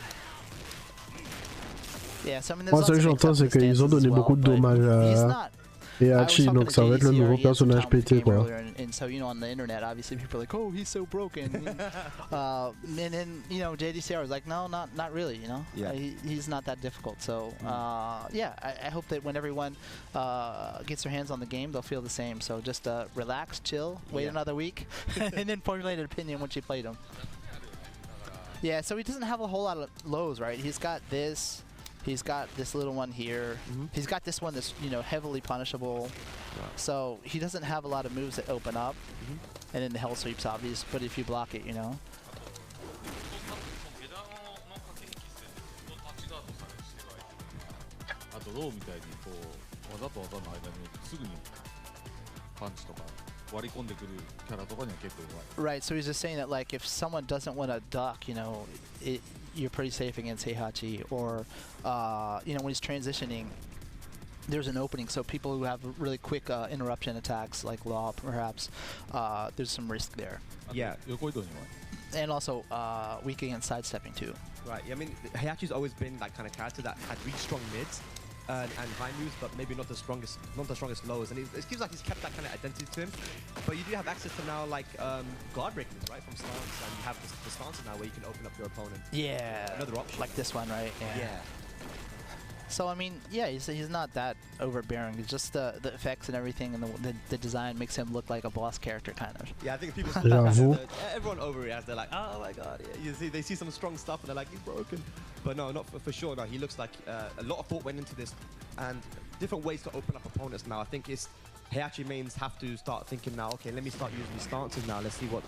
Yeah, so I mean, Moi, ce que j'entends, c'est qu'ils ont donné beaucoup de dommages à... Et I was Hachi, talking donc to ça va être le JDCR, nouveau he had some personnage time with the pété game quoi. earlier, and so on the internet, obviously people are like, oh, he's so broken. And then JDCR was like, no, not really. Yeah. He's not that difficult. So yeah, I hope that when everyone gets their hands on the game, they'll feel the same. So just relax, chill, wait another week, and then formulate an opinion once you played him. Yeah, so he doesn't have a whole lot of lows, right? He's got this. He's got this little one here. He's got this one that's heavily punishable. So he doesn't have a lot of moves that open up. And then the hell sweep's obvious, but if you block it, あとローみたいにこう技と技の間にすぐにパンチとか割り込んでくるキャラとかには結構弱い。 Right, so he's just saying that like if someone doesn't want to duck, you're pretty safe against Heihachi, or when he's transitioning, there's an opening, so people who have really quick interruption attacks like Law perhaps, there's some risk there. Yeah. 横移動に弱い。 And also weak against sidestepping too. Right. I mean, Heihachi's always been that kind of character that had really strong mids and high moves, but maybe not the strongest lows. And it seems like he's kept that kind of identity to him. But you do have access to now like guard break moves, right, from stance, and you have the stances now where you can open up your opponent. Yeah. Another option. Like this one, right? Yeah. So I mean, yeah, he's not that overbearing. It's just the effects and everything, and the design makes him look like a boss character, kind of. Yeah, I think people everyone overreacts. They're like, oh my god, yeah. They see some strong stuff and they're like, he's broken. But no, not for sure. No, he looks like a lot of thought went into this, and different ways to open up opponents now. I think Heihachi mains have to start thinking now. Okay, let me start using these stances now. Let's see what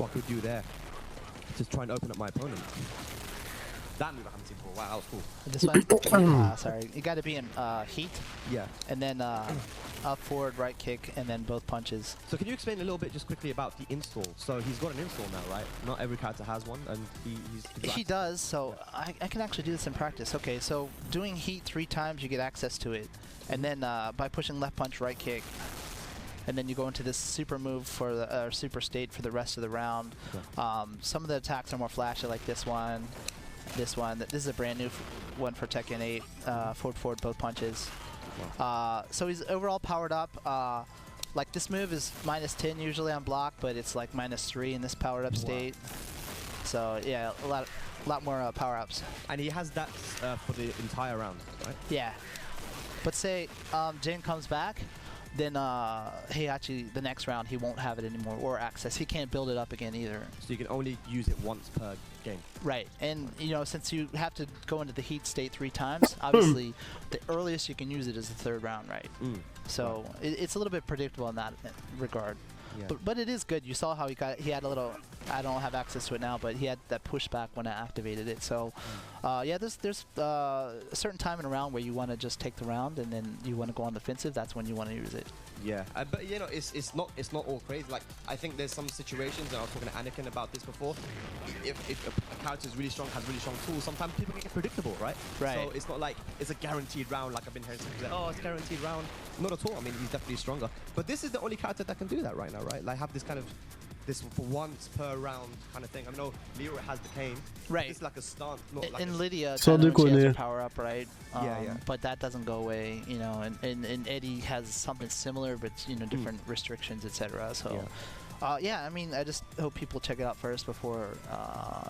I could do there to try and open up my opponent. That move I haven't seen before. Wow, that was cool. This one, sorry, you got to be in heat. Yeah. And then up, forward, right kick, and then both punches. So can you explain a little bit just quickly about the install? So he's got an install now, right? Not every character has one, and he does. So I can actually do this in practice. Okay, so doing heat 3 times, you get access to it, and then by pushing left punch, right kick. And then you go into this super move for the super state for the rest of the round. Okay. Some of the attacks are more flashy, like this one. This is a brand new one for Tekken 8. Forward, both punches. So he's overall powered up. Like this move is -10 usually on block, but it's like -3 in this powered up state. So yeah, a lot more power ups. And he has that for the entire round, right? Yeah. But say Jin comes back, then Heihachi, the next round, he won't have it anymore, or access. He can't build it up again either. So you can only use it once per game. Right, and since you have to go into the heat state 3 times, obviously the earliest you can use it is the 3rd round, right? So it's a little bit predictable in that regard. Yeah. But it is good. You saw how he had a little. I don't have access to it now, but he had that pushback when I activated it. So yeah, there's a certain time in a round where you want to just take the round, and then you want to go on the offensive. That's when you want to use it. Yeah, but it's not all crazy. Like I think there's some situations, and I was talking to Anakin about this before. If a character is really strong, has really strong tools, sometimes people can get predictable, right? Right. So it's not like it's a guaranteed round. Like I've been hearing some people say, oh, it's a guaranteed round. Not at all. I mean, he's definitely stronger. But this is the only character that can do that right now, right? Like have this kind of for once per round kind of thing. I know Leroy has the cane. Right. It's like a stance, not like and Lydia Sans she has déconner. to power up, right? Yeah. But that doesn't go away, and Eddie has something similar, but different restrictions, etc. So yeah, I mean, I just hope people check it out first before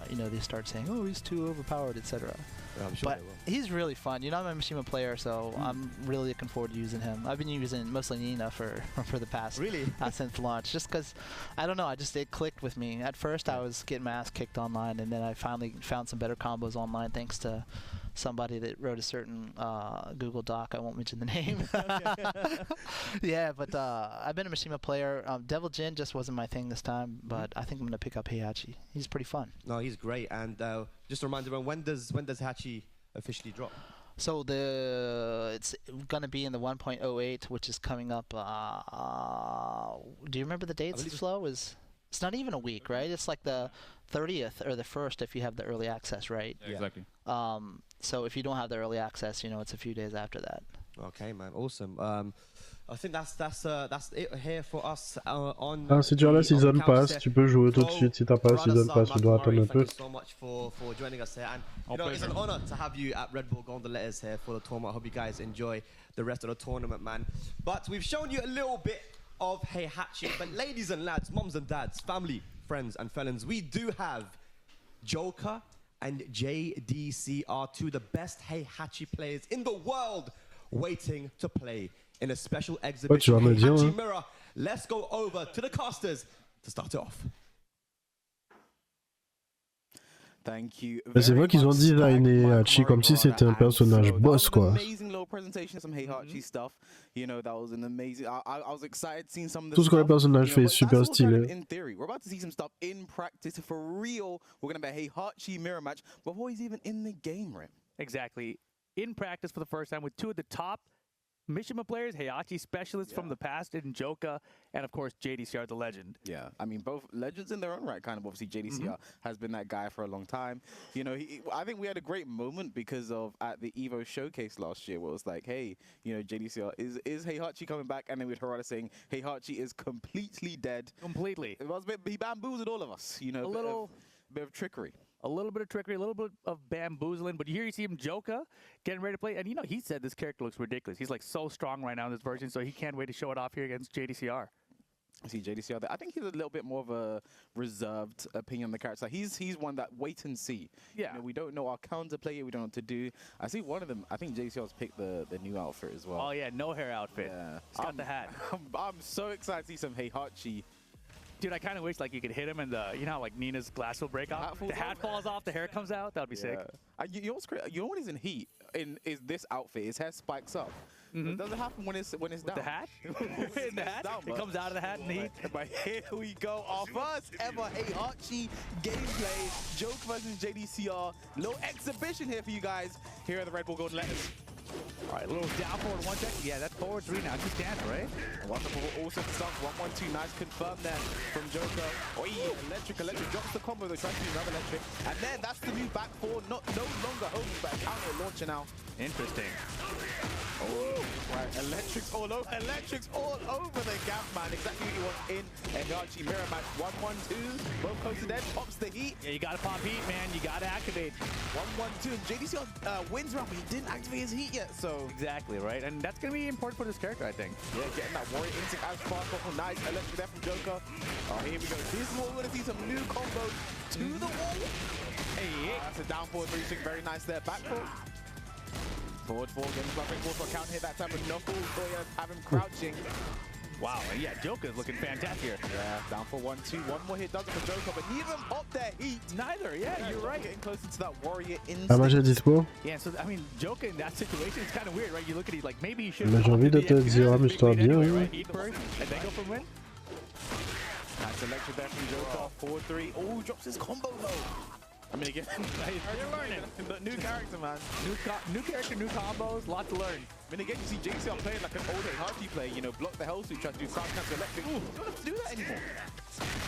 they start saying, oh, he's too overpowered, etc. Yeah, I'm sure but he's really fun. I'm a Mishima player, so I'm really looking forward to using him. I've been using mostly Nina for the past since launch, just because I don't know. It clicked with me. At first, I was getting my ass kicked online, and then I finally found some better combos online thanks to somebody that wrote a certain Google Doc. I won't mention the name. Yeah, but I've been a Mishima player. Devil Jin just wasn't my thing this time, but I think I'm gonna pick up Heihachi. He's pretty fun. No, he's great. And just a reminder, when does Heihachi officially drop? So it's gonna be in the 1.08, which is coming up. Do you remember the dates? Flo it's not even a week, right? It's like the 30th or the 1st if you have the early access, right? Yeah, exactly. So if you don't have the early access, it's a few days after that. Okay, man, awesome. I think that's it here for us on. Ah, si tu as la season pass, tu peux jouer tout de suite. Si t'as pas la season pass, tu dois attendre un peu. Thank you so much for joining us here, and you know it's an honor to have you at Red Bull Golden Letters here for the tournament. I hope you guys enjoy the rest of the tournament, man. But we've shown you a little bit of Heihachi, but ladies and lads, mums and dads, family, friends and felons, we do have Joker and JDC are two of the best Heihachi players in the world waiting to play in a special exhibition. Heihachi Mirror. Let's go over to the casters to start it off. Thank you. C'est vrai qu'ils ont designé Hachi comme si c'était un personnage boss, quoi. Amazing little presentation, some Heihachi stuff. You know, that was an amazing. I was excited seeing some of Tout this ce que le stuff. personnage fait est super stylé. In theory, we're about to see some stuff in practice. For real, we're gonna have a Heihachi mirror match before he's even in the game, right? Exactly. In practice for the first time with two of the top Mishima players, Heihachi specialists from the past in Joka, and of course JDCR, the legend. Yeah, I mean both legends in their own right. Kind of obviously JDCR has been that guy for a long time. You know, I think we had a great moment because of at the Evo showcase last year, where it was like, hey, you know, JDCR is Heihachi coming back, and then with Harada saying Heihachi is completely dead. Completely. It was a bit, he bamboozled all of us. You know, a bit of trickery. A little bit of trickery, a little bit of bamboozling, but here you see him Joka getting ready to play, and you know, he said this character looks ridiculous. He's like so strong right now in this version, so he can't wait to show it off here against JDCR. I see JDCR there. I think he's a little bit more of a reserved opinion on the character. He's one that wait and see. Yeah. You know, we don't know our counterplay yet. We don't know what to do. I see one of them. I think JDCR's picked the new outfit as well. Oh yeah, no hair outfit. Yeah. He's got the hat. I'm so excited to see some Heihachi. Dude, I kind of wish like you could hit him and you know how like Nina's glass will break off? The hat falls off, the hair comes out. That would be sick. You know what's crazy? You know when he's in heat? Is this outfit? His hair spikes up. It doesn't happen when it's down. The hat? In the hat? It comes out of the hat in the heat. But here we go. Our first ever Heihachi gameplay. Joke versus JDCR. Little exhibition here for you guys here at the Red Bull Golden Letters. All right, a little down forward one check. Yeah, that's forward three now. Good stance, right? Wonderful. Also stuff. 1-1-2. Nice confirm there from Joker. Oh, electric. Drops the combo. They try to do another electric. And then that's the new back four. No longer home, but a counter launcher now. Interesting. Oh, right. Electrics all over the gap, man. Exactly what you want in a Heihachi mirror match. 1-1-2. Both close to dead. Pops the heat. Yeah, you got to pop heat, man. You got to activate. 1-1-2. And JDCR wins round, but he didn't activate his heat yet, so. Exactly, right? And that's going to be important for this character, I think. Yeah, getting that warrior instinct as far as possible. Nice electric there from Joker. Oh, here we go. This is what we're going to see, some new combos to the wall. Hey, that's a down forward 3-6. Very nice there. Back four. Forward four, getting buffering forward for a count hit. That time of knuckle. Have him crouching. Wow, yeah, Joker's looking fantastic here. Yeah, down for 1-2. One more hit does it for Joker, but neither of them pop their heat. Neither, yeah, you're right. Getting closer to that warrior instinct. Ah, moi j'ai dispo. Yeah, so I mean, Joker in that situation, it's kind of weird, right? You look at it like maybe you should. Mais j'ai envie de te dire, amuse-toi bien. Right? Heat first, and then go for win. Nice electric there from Joker. 4-3. Oh, drops his combo though. I mean, again, you're learning. The new character, man. New character, new combos, lot to learn. I mean, again, you see JDCR playing like an old Heihachi play, you know, block the hell suit, try to do crouch cancel electric. Ooh, you don't have to do that anymore.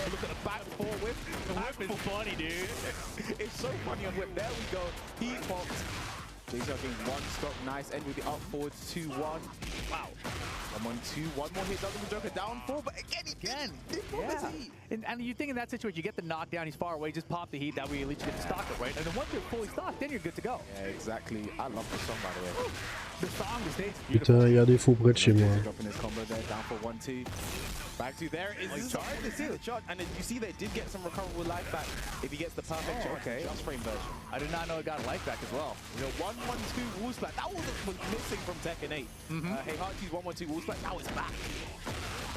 Look at the back four whip. The whip is funny, dude. It's so funny on whip. There we go. He popped. JDCR getting one stock. Nice end with the up forward 2-1. Wow. 1-1-2. One more hit doesn't Joker down 4, but again. Yeah. And you think in that situation, you get the knockdown, he's far away, just pop the heat, that way at least you get to stock it, right? And then once you're fully stocked, then you're good to go. Yeah, exactly. I love this song, by the way. The song, the stage. Putain, il y a des fous près de chez moi. Dropping his combo there, down for 1-2. Back to there is the charge. They see the charge, and you see they did get some recoverable life back if he gets the perfect charge. Okay. Just frame version. I did not know it got life back as well. You know, 1-1-2 wall splat. That was missing from Tekken 8. Heihachi's 1-1-2 wall splat. Now it's back.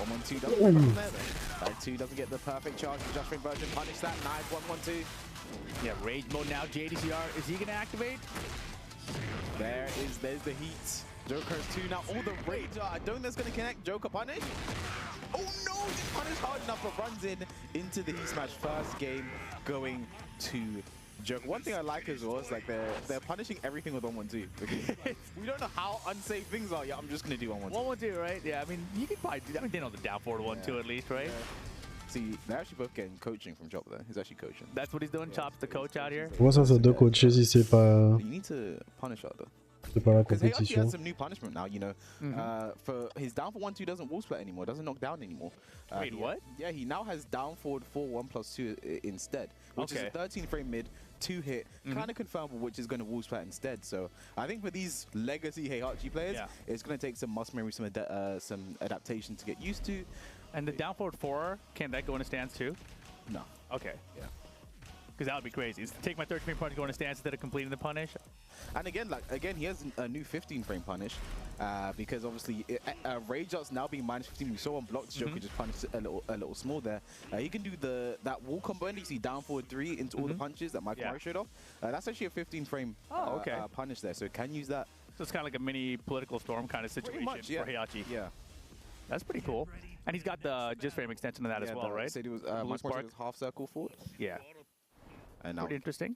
1-1-2 doesn't get from there though. Back 2 doesn't get the perfect charge. Just frame version. Punish that. Nice 1-1-2. Yeah, rage mode now. JDCR, is he gonna activate? There's the heat. Joker has 2 now. Oh, the rage. I don't think that's gonna connect. Joker punish. Oh no, just punish hard enough, but runs into the heat smash. First game going to Joker. One thing I like as well is like they're punishing everything with 1-1-2. We don't know how unsafe things are. Yeah, I'm just gonna do 1-1-2. 1-1-2, right? Yeah, I mean you can probably do that. I mean they know the down forward 1-2 at least, right? Yeah. See, they're actually both getting coaching from Chop there. He's actually coaching. That's what he's doing. Chop's the coach out here. Comment ça doit coacher si c'est pas. You need to punish harder. C'est pas la Because he actually compétition. has some new punishment now, you know. For his down for 1-2 doesn't wall split anymore, doesn't knock down anymore. Wait, what? Yeah, he now has down forward 4-1+2 instead, which is a 13 frame mid, 2 hit, kind of confirmable, which is going to wall split instead. So I think for these legacy Heihachi players, it's going to take some muscle memory, some adaptation to get used to. And the down forward 4, can that go into stance too? No. Okay. Yeah. Because that would be crazy. Take my 13 frame punish, go into stance instead of completing the punish. And again, he has a new 15 frame punish because obviously rage out's now being -15. We saw on blocked Joker just punish a little small there. He can do that wall combo and you see down forward 3 into all the punches that Michael Murray showed off. That's actually a 15 frame punish there, so can use that. So it's kind of like a mini political storm kind of situation for Heihachi. Yeah. That's pretty cool. And he's got the just frame extension of that as well, right? Said it was half circle forward. Yeah. And now pretty interesting.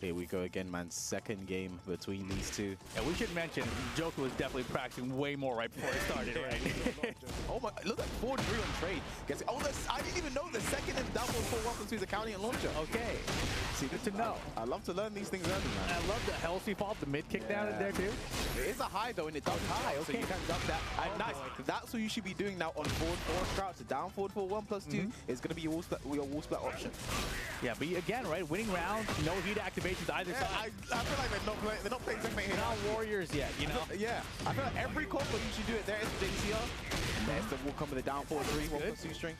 Here we go again, man. Second game between these two. Yeah, we should mention Joker was definitely practicing way more right before it started, right? Oh my, look at 4-3 on trade. I didn't even know the second and double 4-1 to the counting and launcher. Okay. See, good to know. I love to learn these things early, man. And I love the hell sweep off, the mid kick down there too. It is a high though, and it does high, so you can duck that. And nice. That's what you should be doing now on forward 4 crouch. The down forward 4-1+2 is going to be your wall split option. Yeah, but again, right, winning rounds, no heat activations either side. I feel like they're not playing checkmate here. Not warriors yet, you know? Yeah, I feel like every combo you should do it. There is the JCR. There's the wall combo, the down forward 3, 1+2 string.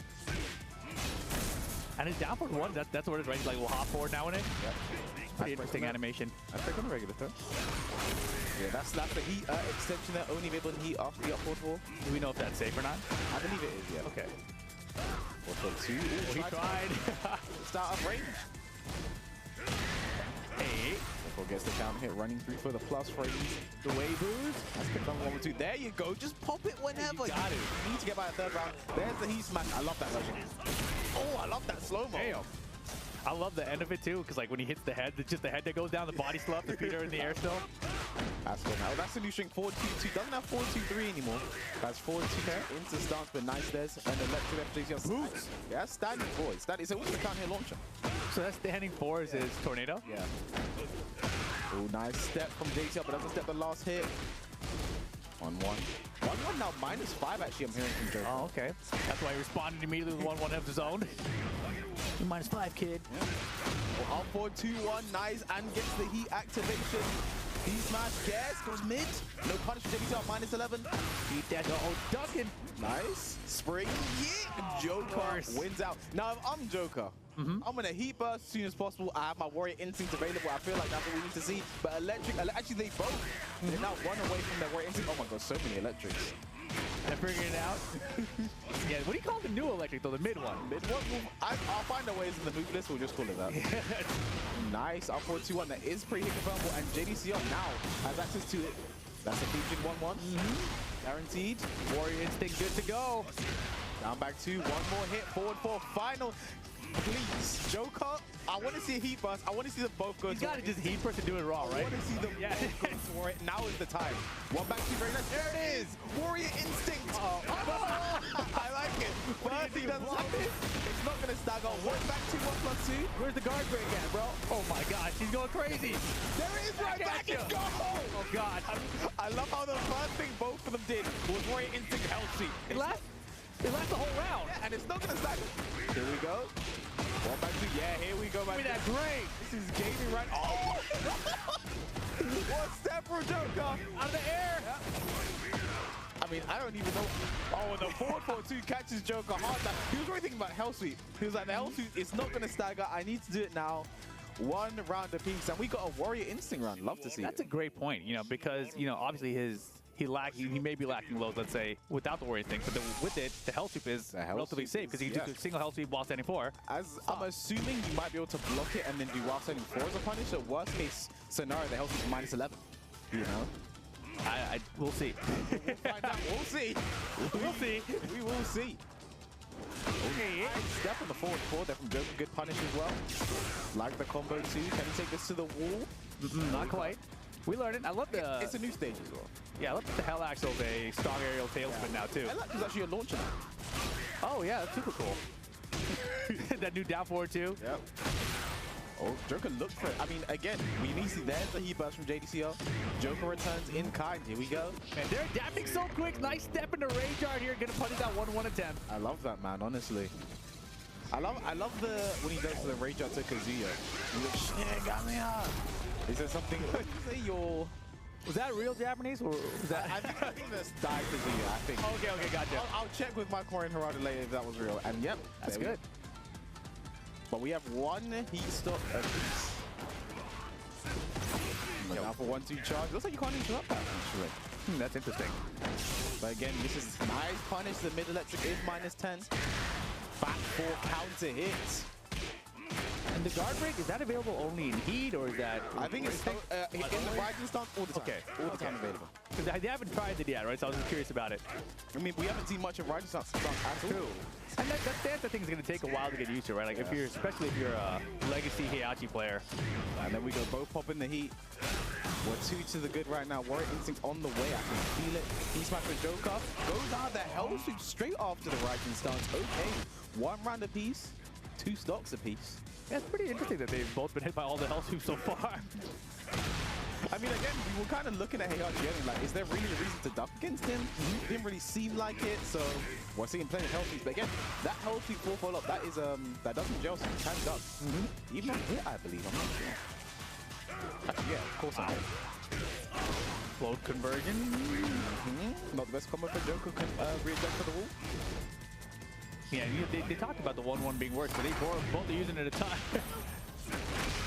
And his down forward 1, that's what it is, right? He's like, we'll hop forward now in it. Yeah. Pretty interesting animation. I think on a regular throw. Yeah, that's the heat extension there, only able to heat after the up forward 4. Do we know if that's safe or not? I believe it is, yeah. Okay. 4-2. He tried. Start up range. Hey. Before gets the counter hit, running through for the plus frames. The way boost. That's good from 1-2. There you go. Just pop it whenever. You got it. You need to get by the 3rd round. There's the heat smash. I love that version. Oh, I love that slow-mo. Damn. I love the end of it too, because like when he hits the head, it's just the head that goes down, the body still up, the feet are in the air still. That's good now. That's a new string 4-2-2. Doesn't have 4-2-3 anymore. That's 4-2 into stance, but nice there's an electric FJC. Boots. Yeah, that's standing 4. It's a what's the count here launcher? So that's standing 4 is his tornado? Yeah. Oh, nice step from JCL, but doesn't step the last hit. 1-1. 1-1 now, -5 actually, I'm hearing from Joker. Oh, okay. That's why he responded immediately with 1-1 of his own. -5, kid. Yeah. Well, up forward 2-1, nice, and gets the heat activation. He smash, guess, goes mid. No punish for JCL, -11. Beat that, ducking. Nice. Spring, yeah. Joker wins out. Now, if I'm Joker, I'm going to heat burst as soon as possible. I have my warrior instinct available. I feel like that's what we need to see. But electric, actually they both. They now run away from their warrior instinct. Oh my god, so many electrics. And figuring it out. Yeah, what do you call the new electric though? The mid one? Mid one? I'll find a ways in the move list. We'll just call it that. Nice. Up forward 2-1. That is pretty hit confirmable. And JDCR now has access to it. That's a featured 1-1. Guaranteed. Warrior instinct good to go. Down back 2. One more hit. Forward 4. Final. Please, Joker, I want to see a heat burst. I want to see them both go. He's got to just heat burst and do it raw, right? I want to see them both go for it. Now is the time. One back 2, very nice. There it is. Warrior instinct. I like it. First he doesn't have it. It's not going to stagger. One back 2, 1+2. Where's the guard break at, bro? Oh my gosh, he's going crazy. There it is, right back. Let's go. Oh god. I love how the first thing both of them did was Warrior instinct healthy. It lasts the whole round. Yeah, and it's not going to stagger. Here we go. One back 2. Yeah, here we go, man. Look at that great. This is gaming right. Oh! What step for Joker? Out of the air. Yeah. I mean, I don't even know. Oh, and the 4-4-2 catches Joker hard. He was really thinking about hell sweep. He was like, the hell sweep is not going to stagger. I need to do it now. 1 round apiece, and we got a warrior instinct round. Love to see That's a great point, you know, because, you know, obviously he may be lacking lows, let's say, without the warrior instinct, but with it, the hell sweep is relatively safe because he can do a single hell sweep while standing 4. I'm assuming you might be able to block it and then do while standing 4 as a punish. So worst case scenario, the hell sweep is -11. You know? We'll see. We'll find out. We'll see. We'll see. We will see. Okay, step on the forward 4 there from Joker. Good punish as well. Like the combo too. Can he take this to the wall? Not quite. We learned it. I love the... It's a new stage as well. Yeah, I love that the Hell Axle's a strong aerial tailspin now too. Hell Axe is actually a launcher now. Oh yeah, that's super cool. That new down forward too. Yep. Oh, Joker looked for it. I mean, again, we need to see there's the heat burst from JDCO. Joker returns in kind. Here we go. And they're adapting so quick. Nice step into Rage Art here. Gonna punish that 1-1 attempt. I love that, man, honestly. I love the when he does the Rage Art to Kazuya. He's like, shit, got me up. Is there something? Say your. Was that real Japanese or was that? I think that's Dai Kazuya, I think. Okay, gotcha. I'll check with my Korean Harada later if that was real. And yep, that's good. But we have one heat stop apiece. Now for 1-2 charge. Looks like you can't interrupt that, actually. That's interesting. But again, this is nice punish. The mid electric is -10. Back 4 counter hits. And the guard break, is that available only in heat or is that? I think it's in the rising stance all the time. Okay. All the time available. Because they haven't tried it yet, right? So I was just curious about it. I mean, we haven't seen much of rising stance at all. And that stance, I think, is going to take a while to get used to, right? Like, especially if you're a legacy Heihachi player. And then we go both pop in the heat. We're 2 to the good right now. Warrior Instinct on the way. I can feel it. Heat smash for Joker. Goes out the hell sweep straight after the rising stance. Okay. 1 round apiece. 2 stocks apiece. Yeah, it's pretty interesting that they've both been hit by all the hell sweeps so far. I mean, again, we were kind of looking at Heihachi and like, is there really a reason to duck against him? It didn't really seem like it, so we're seeing plenty of hell sweeps. But again, that hell sweep 4 follow-up, that is that doesn't gel, so you can duck. Even on hit, I believe. I'm not sure. Actually, yeah, of course I am. Float conversion. Not the best combo for Joker. Readjust for the wall. Yeah, they talked about the 1-1 being worse, but they both are using it at a time.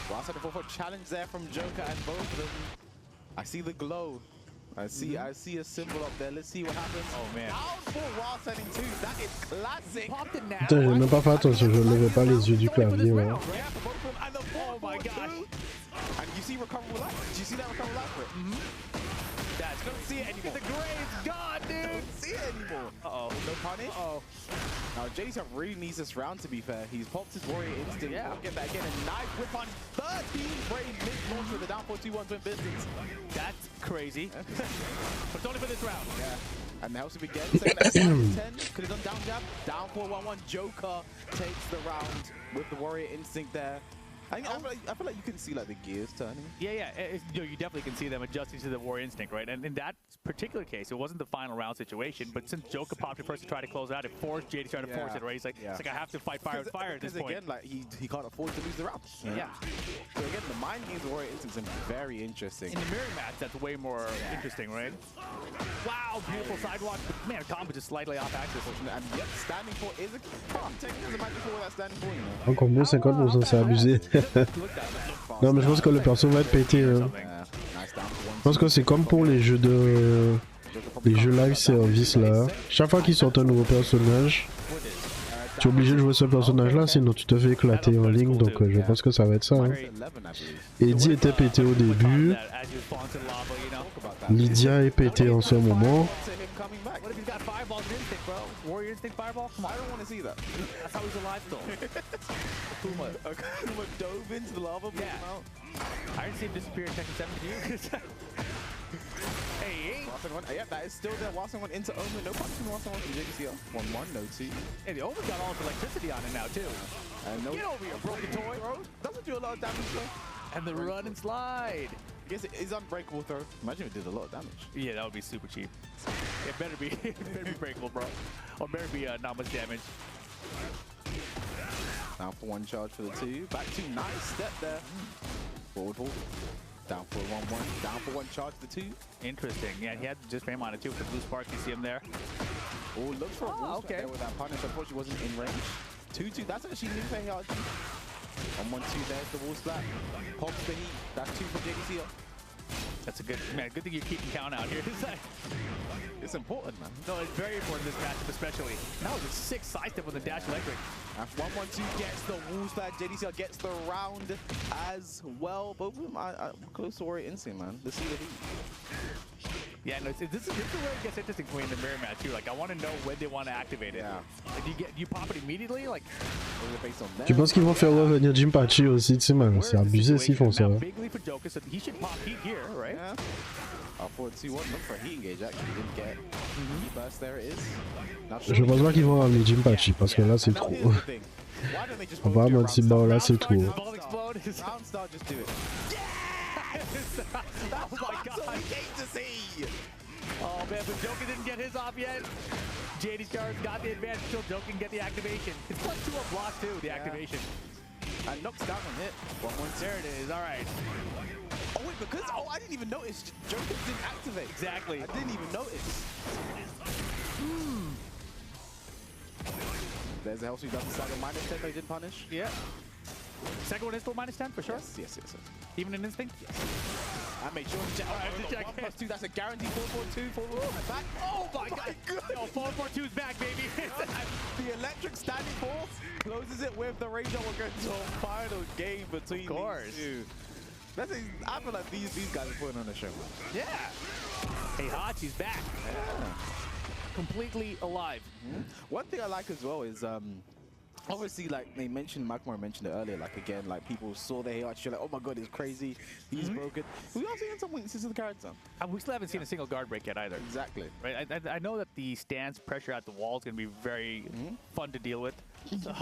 Last side of 4-4 challenge there from Joker and both of them. I see the glow. I see a symbol up there. Let's see what happens. Oh man. Down for while sending 2. That is classic. Putain, j'ai même pas fait attention, je levais pas les yeux du clavier. Ouais. Oh my gosh. And you see recoverable life. Do you see that recoverable life for it? That's don't see it anymore. The grave's gone, dude. Don't see it anymore. Uh-oh. No punish. Uh-oh. Now, JDC really needs this round, to be fair. He's popped his Warrior Instinct. Yeah. We'll get that again. A nice whip on 13 brave mid-launch with the down 4-2-1 twin pistons. That's crazy. But it's only for this round. Yeah. And the house will begin. Second at 10. Could have done down jab. Down 4-1-1. Joker takes the round with the Warrior Instinct there. I feel like you can see like the gears turning. Yeah. You definitely can see them adjusting to the Warrior Instinct, right? And in that particular case, it wasn't the final round situation, but since Joker popped it first to try to close it out, it forced JD trying to force it, right? He's like, it's like I have to fight fire with fire at this point. Again, like he can't afford to lose the round. Yeah. So again, the mind games of Warrior Instinct is very interesting. In the mirror match, that's way more interesting, right? Wow, beautiful sidewalk. But man, combo just slightly off axis. And yet, standing 4 is a technique as a magic 4 without standing 4, you know. Encore mieux, 50%, c'est abusé. Non, mais je pense que le perso va être pété. Hein. Je pense que c'est comme pour les jeux live service là. Chaque fois qu'ils sortent un nouveau personnage, tu es obligé de jouer ce personnage là, sinon tu te fais éclater en ligne. Donc je pense que ça va être ça. Hein. Eddie était pété au début. Lydia est pété en ce moment. What if he's got fireballs and instinct, bro? Warrior Instinct fireball? Come on. I don't want to see that. That's how he's alive still. Akuma dove into the lava. Yeah. I didn't see him disappear in Tekken 7 to you. Hey. Yeah, that is still there. Watson went into Omen. No punch from Watson from JDCO. 1-1, no 2. Hey, the Omen got all his electricity on it now, too. No, get over here, broken toy. Bro, doesn't do a lot of damage, though. And the run and slide. I guess it is unbreakable, throw. Imagine if it did a lot of damage. Yeah, that would be super cheap. It better be breakable, bro. Or better be not much damage. Down for 1 charge for the 2. Back 2, nice step there. Forward hold. Down for 1-1. Down for 1 charge for the 2. Interesting. Yeah, he had just frame on it too with the blue spark. You see him there. Oh, looks for a wall there with that punish. Unfortunately, wasn't in range. 2-2. That's actually new for Heihachi. On 1-2, there's the wall splat. Pops the heat. That's 2 for JDCO. That's a good thing you're keeping count out here. It's important, man. No, it's very important this matchup, especially. That was a 6 sidestep on the dash electric. After 1-1-2 gets the wall splat. JDCO gets the round as well. Both of them are close to Warrior Instinct, man. Let's see the heat. Yeah, no, this is where it gets interesting for me in the mirror match too. Like, I want to know when they want to activate it. Yeah. Like, you pop it immediately, like. Tu penses qu'ils vont faire revenir Jinpachi aussi, tu sais, man, c'est abusé s'ils font ça. Big lead for Joker, so he should pop heat here, right? Yeah. Forward 2-1, look for a heat engage actually, didn't get heat burst, there it is. Je pense pas qu'ils vont ramener Jinpachi parce que là c'est trop. On va mentir, bon là c'est trop. Roundstar, just do it. Yes! Oh my god! So we came to see! Oh man, but Joker didn't get his off yet. JD's cards got the advantage until Joker can get the activation. It's +2 on block too, the activation. And knocks down on hit. There it is, alright. Oh wait, because, I didn't even notice. Joker didn't activate. Exactly. I didn't even notice. There's a health sweep down the side of -10 they didn't punish. Yeah. Second one is still -10 for sure? Yes. Even in instinct? Yes. I made sure to check. Alright, 1+2, that's a guaranteed 4-4-2, back. Oh my god! Yo, 4-4-2's back, baby! The electric standing force closes it with the Ranger. We're going to a final game between these two. I feel like these guys are putting on a show. Yeah! Hey, Hachi's back. Yeah. Completely alive. One thing I like as well is obviously, like they mentioned, Makmar mentioned it earlier, like again, like people saw the Heihachi, like, oh my god, he's crazy, he's broken. We are seeing some weaknesses in the character. We still haven't seen a single guard break yet either. Exactly. Right. I know that the stance pressure at the wall is going to be very fun to deal with. So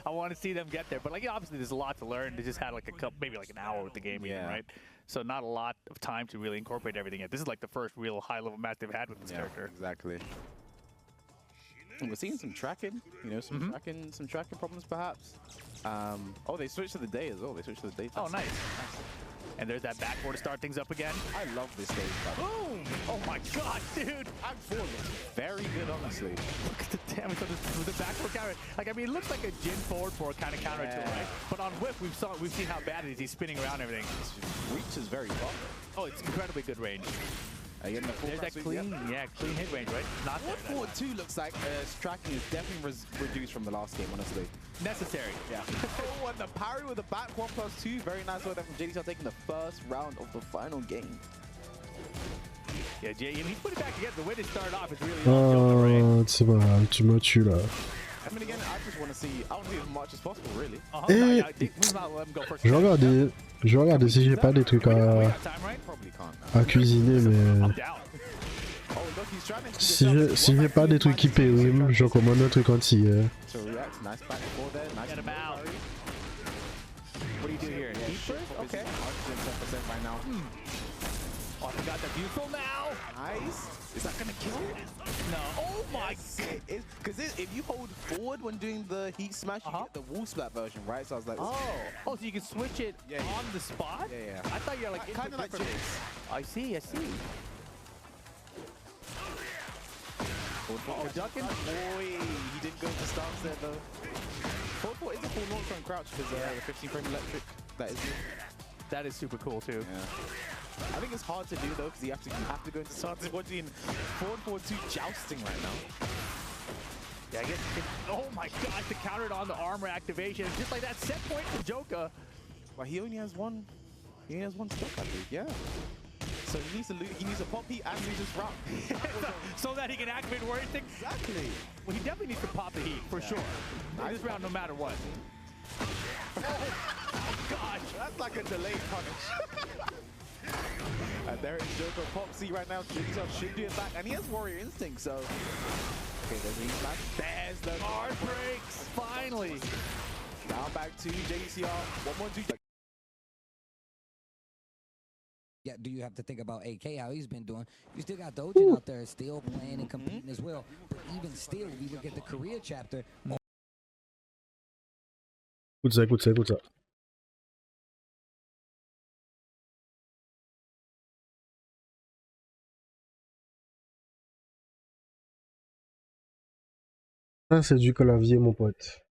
I want to see them get there. But like, obviously, there's a lot to learn. They just had like maybe like an hour with the game, even, right? So not a lot of time to really incorporate everything yet. This is like the first real high-level match they've had with this character. Exactly. And we're seeing some tracking, you know, some tracking problems perhaps. Oh, they switched to the day as well. They switched to the day. Oh, nice. And there's that backboard to start things up again. I love this stage. Boom! Oh my god, dude! I'm for it. Very good, honestly. Look at the damage on the backboard counter. Like, I mean, it looks like a Jin forward four kind of counter to it, right? But on whip, we've seen how bad it is. He's spinning around everything. Reach is very far. Oh, it's incredibly good range. Again, there's that clean, clean hit range, right? Not there. 1-4-2 looks like tracking is definitely reduced from the last game, honestly. Necessary. Yeah. Oh, and the parry with the back 1+2. Very nice work there from JD taking the first round of the final game. Yeah, Jay, he's put it back together. The way they started off is really C'est pas, tu me tues là. I mean, again, I just want to see as much as possible, really. Et je vais regarder si j'ai pas des trucs à cuisiner, mais si j'ai pas des trucs qui périment, je commande un truc entier. What do you do here? Deep first? Okay. 110% right now. Oh, I forgot that beautiful now. Nice. Is that gonna kill it? No. Oh my god. Because if you hold forward when doing the heat smash, you get the wall splat version, right? So I was like, oh, so you can switch it on the spot? Yeah. I thought you were like kind of like Jace. I see. Oh, ducking. Boy, he didn't go to stance there though. 4-4 is a full launch on crouch because the 15 frame electric. That is super cool too. Yeah. I think it's hard to do though because you have to go into stance. Watching 4-4-2 jousting right now. Yeah, I guess. Oh my gosh, to counter it on the armor activation, just like that set point for Joka. Well, he only has one. He only has one stock, I think. Yeah. So he needs to pop heat and lose his route. So that he can activate Warrior Instinct? Exactly. Well, he definitely needs to pop the heat, for sure. In this round, no matter what. Oh gosh. That's like a delayed punish. And there is Joker Popsy right now. JDCR should do it back. And he has Warrior Instinct, so... Okay, there's the heat smash. There's the guard breaks. Finally. Down back to JDCR. 1-1-2. Yeah, do you have to think about AK, how he's been doing? You still got Dojin out there still playing and competing as well. But even still, we look at the career chapter. Écoute ça. Ça, c'est du clavier, mon pote.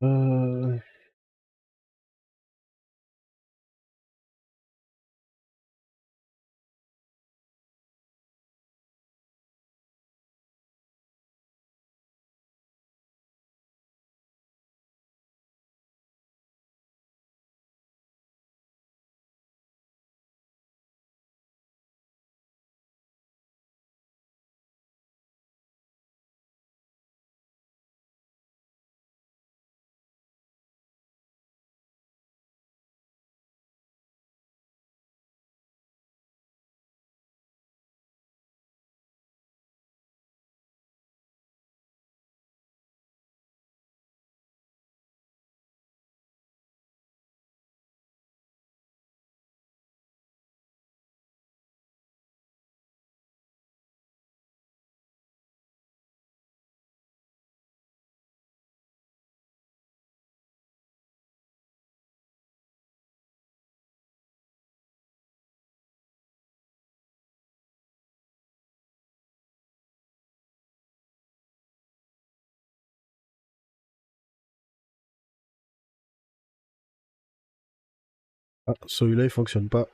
Euh... Ah, celui-là, il fonctionne pas.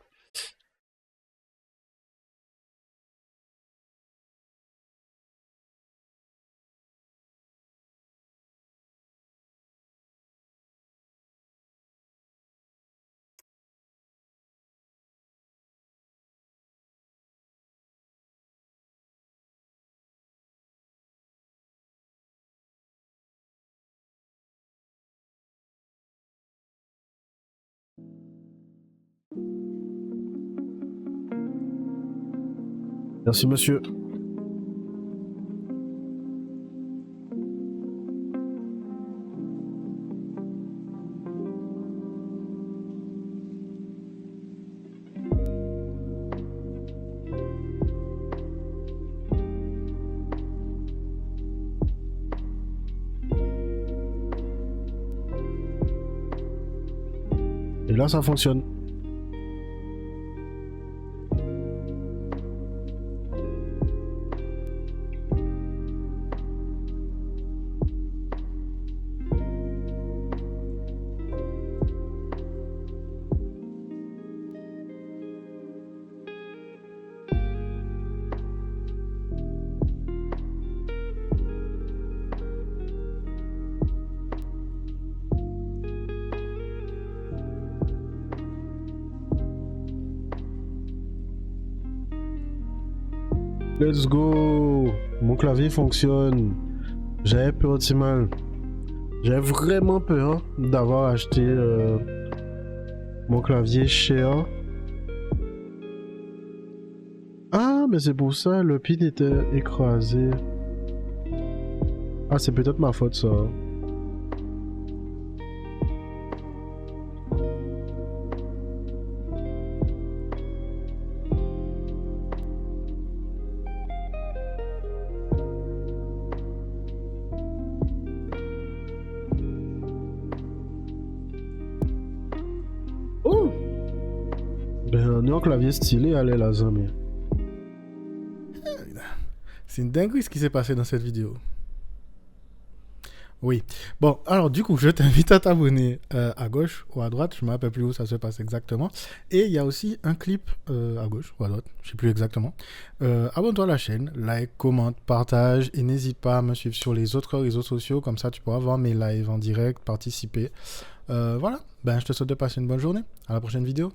Merci, monsieur. Et là, ça fonctionne. Let's go! Mon clavier fonctionne. J'avais peur de mal. J'avais vraiment peur d'avoir acheté mon clavier cher. Ah, mais c'est pour ça, le pin était écrasé. Ah, c'est peut-être ma faute, ça. Oh! Ben, un clavier stylé, allez, la zone. C'est une dinguerie ce qui s'est passé dans cette vidéo. Oui. Bon, alors du coup, je t'invite à t'abonner à gauche ou à droite. Je ne me rappelle plus où ça se passe exactement. Et il y a aussi un clip à gauche ou à droite. Je ne sais plus exactement. Abonne-toi à la chaîne, like, commente, partage. Et n'hésite pas à me suivre sur les autres réseaux sociaux. Comme ça, tu pourras voir mes lives en direct, participer. Voilà. Ben, je te souhaite de passer une bonne journée. À la prochaine vidéo.